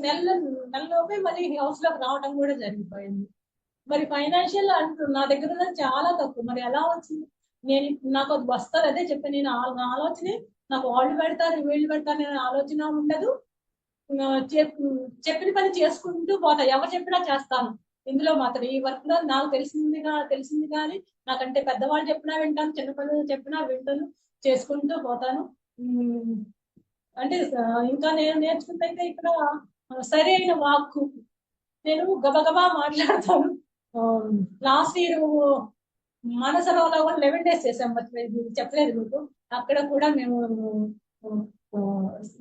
నెలలోపే మళ్ళీ హౌస్ లోకి రావడం కూడా జరిగిపోయింది. మరి ఫైనాన్షియల్ నా దగ్గర ఉన్నది చాలా తక్కువ, మరి ఎలా వచ్చింది? నాకు అది వస్తారు, అదే చెప్పాను నేను, నా ఆలోచనే నాకు వాళ్ళు పెడతారు వీళ్ళు పెడతారు అనే ఆలోచన ఉండదు. చెప్పిన పని చేసుకుంటూ పోతా, ఎవరు చెప్పినా చేస్తాను. ఇందులో మాత్రం ఈ వర్క్ లో నాకు తెలిసింది కానీ, నాకంటే పెద్దవాళ్ళు చెప్పినా వింటాను, చిన్నపిల్లలు చెప్పినా వింటాను, చేసుకుంటూ పోతాను. అంటే ఇంకా నేను నేర్చుకుంటే ఇక్కడ సరైన వాక్కు, నేను గబగబా మాట్లాడతాను. లాస్ట్ ఇయర్ మానసరంలో కూడా 11 days చేసాం, చెప్పలేదు మీకు. అక్కడ కూడా మేము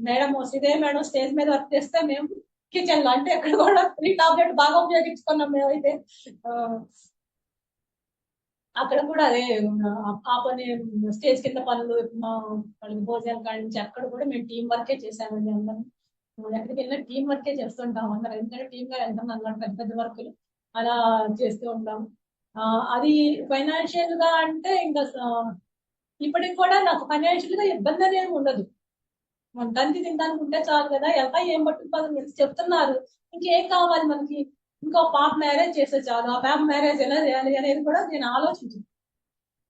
మేడం శ్రీదేవి మేడం స్టేజ్ మీద వర్క్ చేస్తే మేము కిచెన్ లో, అంటే అక్కడ కూడా 3 టాబ్లెట్ బాగా ఉపయోగించుకున్నాం మేమైతే. అక్కడ కూడా అదే ఆ పని స్టేజ్ కింద పనులు, వాళ్ళకి భోజనం కాడి నుంచి అక్కడ కూడా మేము టీం వర్కే చేసామండి. అందరం ఎక్కడికి వెళ్ళినా టీం వర్కే చేస్తుంటాం అందరం, ఎందుకంటే టీమ్ గా వెళ్తాం అన్నమాట, పెద్ద పెద్ద వర్కులు అలా చేస్తూ ఉంటాం. అది ఫైనాన్షియల్ గా అంటే ఇంకా ఇప్పటికి కూడా నాకు ఫైనాన్షియల్ గా ఇబ్బంది అనేది ఉండదు. తండ్రి తినడానికి ఉంటే చాలు కదా, ఎంత ఏం పట్టుకుపోదు చెప్తున్నారు, ఇంకేం కావాలి మనకి, ఇంకో పాప మ్యారేజ్ చేస్తే చాలు, ఆ పాప మ్యారేజ్ ఎలా చేయాలి అనేది కూడా నేను ఆలోచించాను.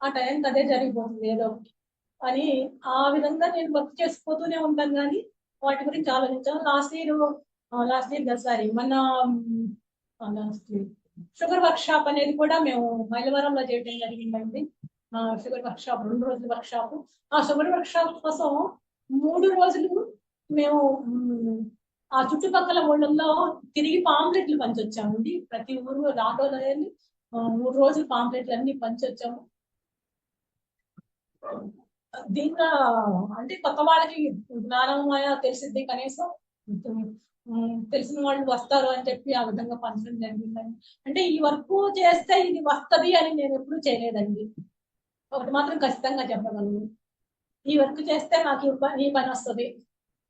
ఆ టైంకి అదే జరిగిపోతుంది ఏదో ఒకటి అని, ఆ విధంగా నేను వర్క్ చేసుకుపోతూనే ఉంటాను కానీ వాటి గురించి ఆలోచించాను. లాస్ట్ ఇయర్ సారీ మన షుగర్ వర్క్ షాప్ అనేది కూడా మేము మైలవరంలో చేయడం జరిగిందండి. షుగర్ వర్క్ షాప్ 2 రోజుల వర్క్ షాప్. ఆ షుగర్ వర్క్ షాప్ కోసం 3 రోజులు మేము ఆ చుట్టుపక్కల ఊళ్ళల్లో తిరిగి పాంప్లెట్లు పంచొచ్చామండి. ప్రతి ఊరు ఆటోలో వెళ్ళి 3 రోజులు పాంప్లెట్లు అన్ని పంచొచ్చాము. దీంట్లో అంటే కొత్త వాళ్ళకి జ్ఞానం తెలిసిద్ది, కనీసం తెలిసిన వాళ్ళు వస్తారు అని చెప్పి ఆ విధంగా పంచడం జరిగిందండి. అంటే ఈ వర్క్ చేస్తే ఇది వస్తది అని నేను ఎప్పుడూ చేయలేదండి. ఒకటి మాత్రం ఖచ్చితంగా చెప్పగలను, ఈ వర్క్ చేస్తే నాకు ఈ పని వస్తుంది,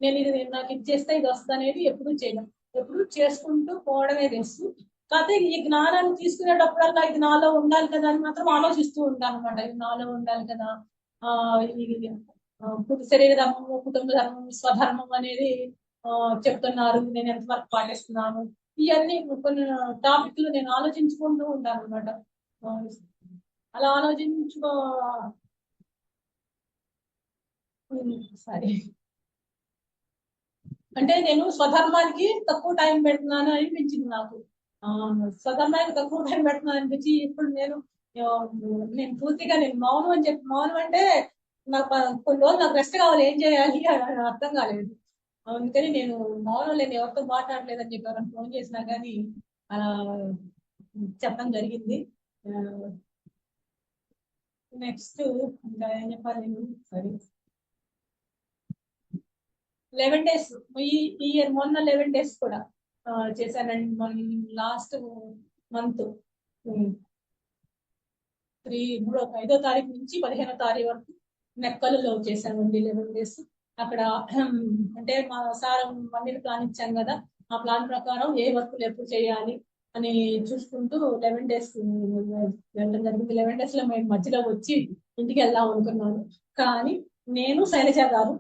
నేను ఇది నాకు ఇది చేస్తే ఇది వస్తుంది అనేది ఎప్పుడూ చేయను. ఎప్పుడు చేసుకుంటూ పోవడమే తెలుసు. కాకపోతే ఈ జ్ఞానాన్ని తీసుకునేటప్పుడల్లా ఇది నాలో ఉండాలి కదా అని మాత్రం ఆలోచిస్తూ ఉంటాను అనమాట. ఇది నాలో ఉండాలి కదా, ఇది శరీర ధర్మము, కుటుంబ ధర్మం, స్వధర్మం అనేది చెప్తున్నారు, నేను ఎంతవరకు పాటిస్తున్నాను, ఇవన్నీ కొన్ని టాపిక్లు నేను ఆలోచించుకుంటూ ఉంటాను అనమాట. అలా ఆలోచించుకో సరే అంటే నేను స్వధర్మానికి తక్కువ టైం పెడుతున్నాను అనిపించింది నాకు. స్వధర్మానికి తక్కువ టైం పెడుతున్నాను అనిపించి ఇప్పుడు నేను పూర్తిగా నేను మౌనం అని చెప్పి, మౌనం అంటే నాకు కొన్ని రోజులు నాకు రెస్ట్ కావాలి, ఏం చేయాలి అని అర్థం కాలేదు. అందుకని నేను మౌనం లేని ఎవరితో మాట్లాడలేదని చెప్పి ఎవరైనా ఫోన్ చేసినా కానీ అలా చెప్పడం జరిగింది. నెక్స్ట్ ఇంకా ఏం చెప్పాలి నేను, సరే 11 days ఈ ఇయర్ మొన్న 11 days కూడా చేశానండి. మొన్న లాస్ట్ మంత్ 5వ తారీఖు నుంచి 15వ తారీఖు వరకు నెక్కలలో చేశానండి 11 days. అక్కడ అంటే మా సార్ 1 year ప్లాన్ ఇచ్చాను కదా, ఆ ప్లాన్ ప్రకారం ఏ వర్క్ ఎప్పుడు చేయాలి అని చూసుకుంటూ 11 days వెళ్ళడం జరిగింది. 11 days లో మేము మధ్యలో వచ్చి ఇంటికి వెళ్దాం అనుకున్నాను, కానీ నేను శైలజ గారు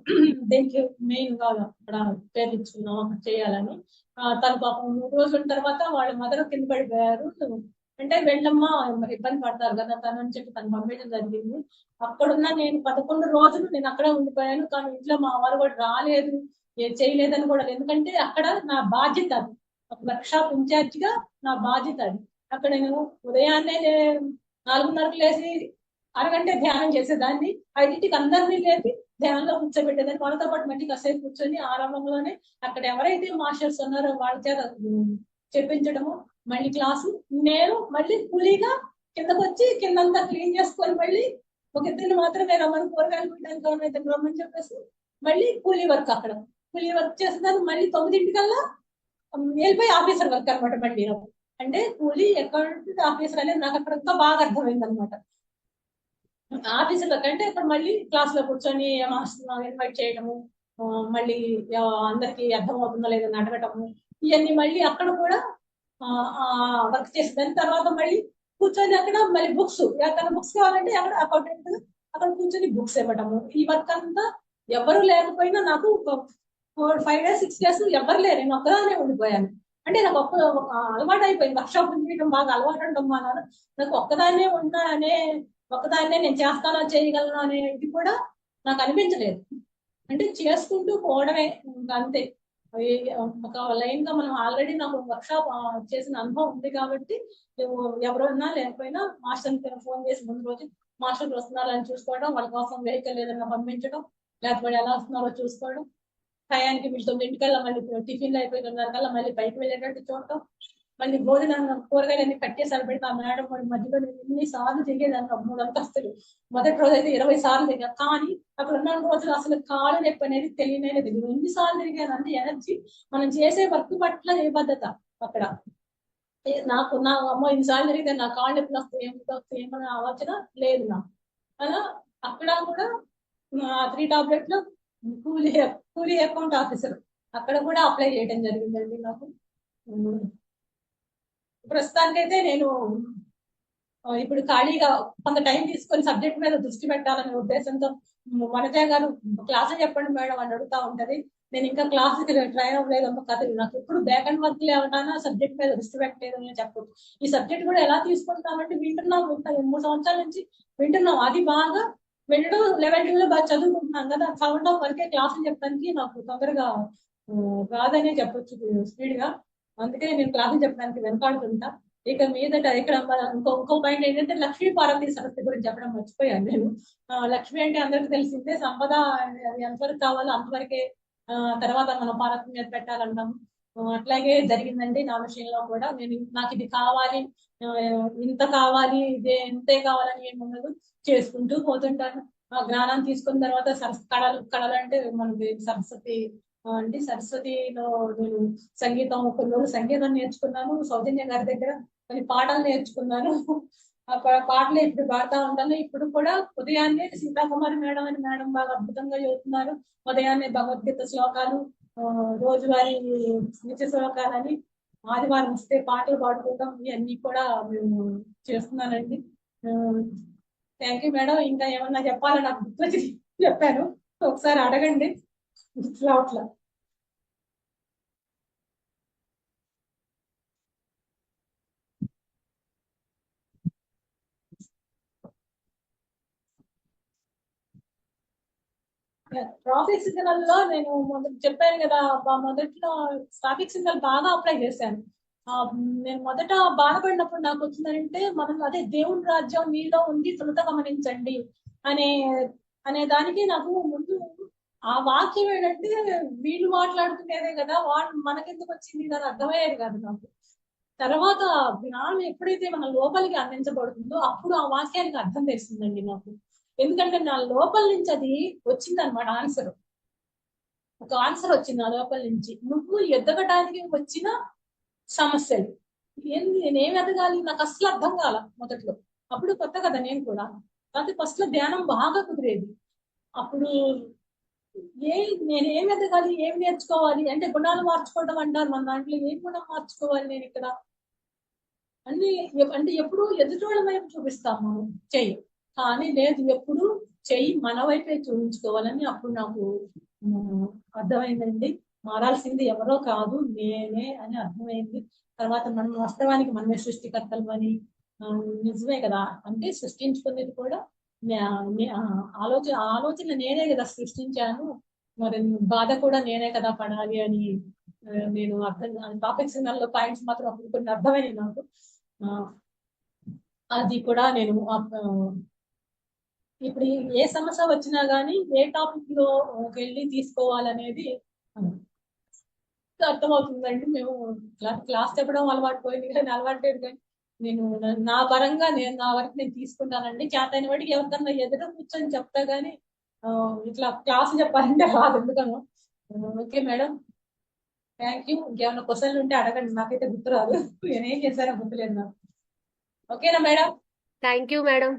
దీనికి మెయిన్ గా అక్కడ పేరు ఇచ్చుకున్నాం అక్కడ చేయాలని. తను పాపం 3 రోజుల తర్వాత వాళ్ళ మదర్ కింద పడిపోయారు. అంటే వెళ్ళమ్మా ఇబ్బంది పడతారు కదా తను అని చెప్పి తను పంపించడం జరిగింది. అక్కడున్న నేను 11 రోజులు నేను అక్కడే ఉండిపోయాను, కానీ ఇంట్లో మా వారు కూడా రాలేదు, ఏం చేయలేదని కూడా. ఎందుకంటే అక్కడ నా బాధ్యత అది, ఒక వర్క్ షాప్ ఇన్ఛార్జ్ గా నా బాధ్యత అది. అక్కడ నేను ఉదయాన్నే 4:30కు లేచి అరగంట ధ్యానం చేసేదాన్ని, 5ంటికి అందరినీ లేపి ధ్యానంలో కూర్చోబెట్టేదాన్ని. వాళ్ళతో పాటు మళ్ళీ కాసేపు కూర్చొని ఆరంభంలోనే అక్కడ ఎవరైతే మాస్టర్స్ ఉన్నారో వాళ్ళ చేత చెప్పించడము, మళ్ళీ క్లాసు, నేను మళ్ళీ కూలీగా కిందకు వచ్చి కిందంతా క్లీన్ చేసుకొని మళ్ళీ ఒక ఇద్దరిని మాత్రమే రమ్మని, కూరగాయలు పెట్టడానికి ఎవరైనా ఇద్దరు రమ్మని చెప్పేసి మళ్ళీ కూలీ వర్క్, అక్కడ కూలీ వర్క్ చేసేదాన్ని. మళ్ళీ 9ంటికల్లా వెళ్ళిపోయి ఆఫీసర్ వర్క్ అనమాట. మళ్ళీ అంటే కూలీ అకౌంట్ ఆఫీసర్ అనేది నాకు అక్కడ బాగా అర్థమైంది అనమాట. ఆఫీసర్ వర్క్ అంటే అక్కడ మళ్ళీ క్లాస్ లో కూర్చొని ఇన్వైట్ చేయడము, మళ్ళీ అందరికి అర్థం అవుతుందో లేదని అడగటము, ఇవన్నీ మళ్ళీ అక్కడ కూడా వర్క్ చేసేదాని. తర్వాత మళ్ళీ కూర్చొని అక్కడ మళ్ళీ బుక్స్, ఎక్కడ బుక్స్ కావాలంటే అక్కడ అకౌంటెంట్ అక్కడ కూర్చొని బుక్స్ ఇవ్వటము. ఈ వర్క్ అంతా ఎవరు లేకపోయినా నాకు 5 days 6 days ఎవరు లేరు, నేను ఒక్కదానే ఉండిపోయాను. అంటే నాకు అలవాటు అయిపోయింది, వర్క్ షాప్ చేయడం బాగా అలవాటు ఉండడం వల్ల నాకు ఒక్కదాన్నే ఉన్నా అనే, ఒక్కదాన్నే నేను చేస్తానో చేయగలను అనే ఇది కూడా నాకు అనిపించలేదు. అంటే చేసుకుంటూ పోవడమే అంతే. ఒక లైన్ గా మనం ఆల్రెడీ నాకు వర్క్ షాప్ చేసిన అనుభవం ఉంది కాబట్టి ఎవరున్నా లేకపోయినా మాస్టర్ ఫోన్ చేసి ముందు రోజు మాస్టర్ వస్తున్నారని చూసుకోవడం, వాళ్ళ కోసం వెహికల్ ఏదైనా పంపించడం, లేకపోతే ఎలా వస్తున్నారో చూసుకోవడం, టయానికి మీరు 9ంటికల్లా మళ్ళీ టిఫిన్లు అయిపోయినాకల్లా మళ్ళీ బయటకు వెళ్ళేటట్టు చూడటం, మళ్ళీ భోజనం కూరగాయలన్నీ కట్ చేసి పెడితే ఆ మేడం మధ్యలో నేను ఎన్నిసార్లు తిరిగేదాన్ని, 3 అంతస్తులు. మొదటి రోజు అయితే 20 సార్లు తిరిగా, కానీ అక్కడ ఉన్న రోజులు అసలు కాళ్ళు నొప్పి అనేది తెలియనే తెలియదు. ఎన్నిసార్లు తిరిగాను అంటే ఎనర్జీ, మనం చేసే వర్క్ పట్ల నిబద్ధత అక్కడ నాకు. నా అమ్మ ఇన్నిసార్లు తిరిగితే నా కాళ్ళు నొప్పులు వస్తాయి ఏమనే ఆలోచన లేదు నాకు. అలా అక్కడ కూడా 3 టాబ్లెట్లు కూలీ అకౌంట్ ఆఫీసర్ అక్కడ కూడా అప్లై చేయడం జరిగిందండి నాకు. ప్రస్తుతానికైతే నేను ఇప్పుడు ఖాళీగా కొంత టైం తీసుకొని సబ్జెక్ట్ మీద దృష్టి పెట్టాలనే ఉద్దేశంతో, వనజ గారు క్లాసులు చెప్పండి మేడం అని అడుగుతా ఉంటది. నేను ఇంకా క్లాసుకి ట్రైన్ అవ్వలేదు అమ్మ కథ, నాకు ఎప్పుడు బ్యాక్ అండ్ వర్క్ లేవటానా సబ్జెక్ట్ మీద దృష్టి పెట్టలేదు అని చెప్పచ్చు. ఈ సబ్జెక్ట్ కూడా ఎలా తీసుకుంటామంటే వింటున్నాం, 3 సంవత్సరాల నుంచి వింటున్నాం, అది బాగా వినడం, లెవెల్ 2 లో బాగా చదువుకుంటున్నాం కదా, చదవడం వరకే క్లాసులు చెప్పడానికి నాకు తొందరగా రాదనే చెప్పొచ్చు స్పీడ్ గా. అందుకే నేను క్లాసులు చెప్పడానికి వెనకాడుతుంటా. ఇక మీదట ఇక్కడ ఇంకో పాయింట్ ఏంటంటే లక్ష్మీ పార్వతి సరస్వతి గురించి చెప్పడం మర్చిపోయాను నేను. లక్ష్మి అంటే అందరికి తెలిసిందే, సంపద ఎంతవరకు కావాలో అంతవరకే తర్వాత మనం పార్వతి మీద పెట్టాలన్నాము. అట్లాగే జరిగిందండి నా విషయంలో కూడా. నేను నాకు ఇది కావాలి, ఇంత కావాలి, ఇదే ఇంతే కావాలని ఏముండదు, చేసుకుంటూ పోతుంటాను. జ్ఞానం తీసుకున్న తర్వాత కళలు అంటే మనకి సరస్వతి అంటే సరస్వతిలో నేను సంగీతం కొన్ని రోజులు సంగీతం నేర్చుకున్నాను, సౌజన్య గారి దగ్గర కొన్ని పాటలు నేర్చుకున్నాను. ఆ పాటలు ఇప్పుడు పాడుతూ ఉంటాను. ఇప్పుడు కూడా ఉదయాన్నే సీతాకుమారి మేడం అని మేడం బాగా అద్భుతంగా చదువుతున్నారు. ఉదయాన్నే భగవద్గీత శ్లోకాలు, రోజువారీ నిత్య శ్లోకాలని, ఆదివారం వస్తే పాటలు పాడుకోవడం ఇవన్నీ కూడా మేము చేస్తున్నానండి. Thank you madam. ఇంకా ఏమన్నా చెప్పాలో నాకు గుర్తొచ్చి చెప్పాను, ఒకసారి అడగండి. ఇట్లా అట్లా ట్రాఫిక్ సిగ్నల్ లో నేను చెప్పాను కదా, మొదట్లో ట్రాఫిక్ సిగ్నల్ బాగా అప్లై చేశాను. నేను మొదట బాధపడినప్పుడు నాకు వచ్చిందంటే, మనం అదే దేవుని రాజ్యం మీలో ఉంది తొలుత గమనించండి అనే అనే దానికి నాకు ముందు ఆ వాక్యం ఏంటంటే, వీళ్ళు మాట్లాడుకునేదే కదా, వాళ్ళు మనకెందుకు వచ్చింది అని అర్థమయ్యేది కాదు నాకు. తర్వాత జ్ఞానం ఎప్పుడైతే మన లోపలికి అందించబడుతుందో అప్పుడు ఆ వాక్యానికి అర్థం తెలిసిందండి నాకు. ఎందుకంటే నా లోపల నుంచి అది వచ్చింది అనమాట ఆన్సర్. ఒక ఆన్సర్ వచ్చింది నా లోపల నుంచి. నువ్వు ఎదగడానికి వచ్చిన సమస్యలు ఏంది, నేనేం ఎదగాలి నాకు అసలు అర్థం కాల మొదట్లో. అప్పుడు కొత్త కదా నేను కూడా. కాబట్టి ఫస్ట్ లో ధ్యానం బాగా కుదిరేది. అప్పుడు ఏ నేనేం ఎదగాలి, ఏం నేర్చుకోవాలి అంటే, గుణాలు మార్చుకోవడం అంటారు మన దాంట్లో. ఏం గుణం మార్చుకోవాలి నేను ఇక్కడ అన్ని అంటే ఎప్పుడు ఎదుటోళ్ళ వైపు చూపిస్తాం మనం చెయ్యి, కానీ లేదు, ఎప్పుడు చెయ్యి మన వైపే చూపించుకోవాలని అప్పుడు నాకు అర్థమైందండి. మారాల్సింది ఎవరో కాదు, నేనే అని అర్థమైంది. తర్వాత మనం వాస్తవానికి మనమే సృష్టికర్తలు అని, నిజమే కదా. అంటే సృష్టించుకునేది కూడా ఆలోచన నేనే కదా సృష్టించాను, మరి బాధ కూడా నేనే కదా పడాలి అని నేను అర్థం. టాపిక్ సిగ్నల్లో పాయింట్స్ మాత్రం అప్పుడు కొన్ని అర్థమైనాయి నాకు. అది కూడా నేను ఇప్పుడు ఏ సమస్య వచ్చినా గానీ ఏ టాపిక్ లో వెళ్ళి తీసుకోవాలనేది అర్థమవుతుందండి. మేము క్లాస్ చెప్పడం అలవాటు పోయింది కానీ అలవాటు లేదు, కానీ నేను నా పరంగా నా వరకు నేను తీసుకుంటానండి. చేతైన వాడికి ఎవరికన్నా ఎదురు కూర్చొని చెప్తా గానీ ఇట్లా క్లాస్ చెప్పాలంటే రాదు ఎందుకనో. Okay madam, thank you. ఇంకేమైనా క్వశ్చన్లు ఉంటే అడగండి, నాకైతే గుర్తురాదు. నేనేం చేశానో గుర్తులేదు నాకు. ఓకేనా మేడం? Thank you madam.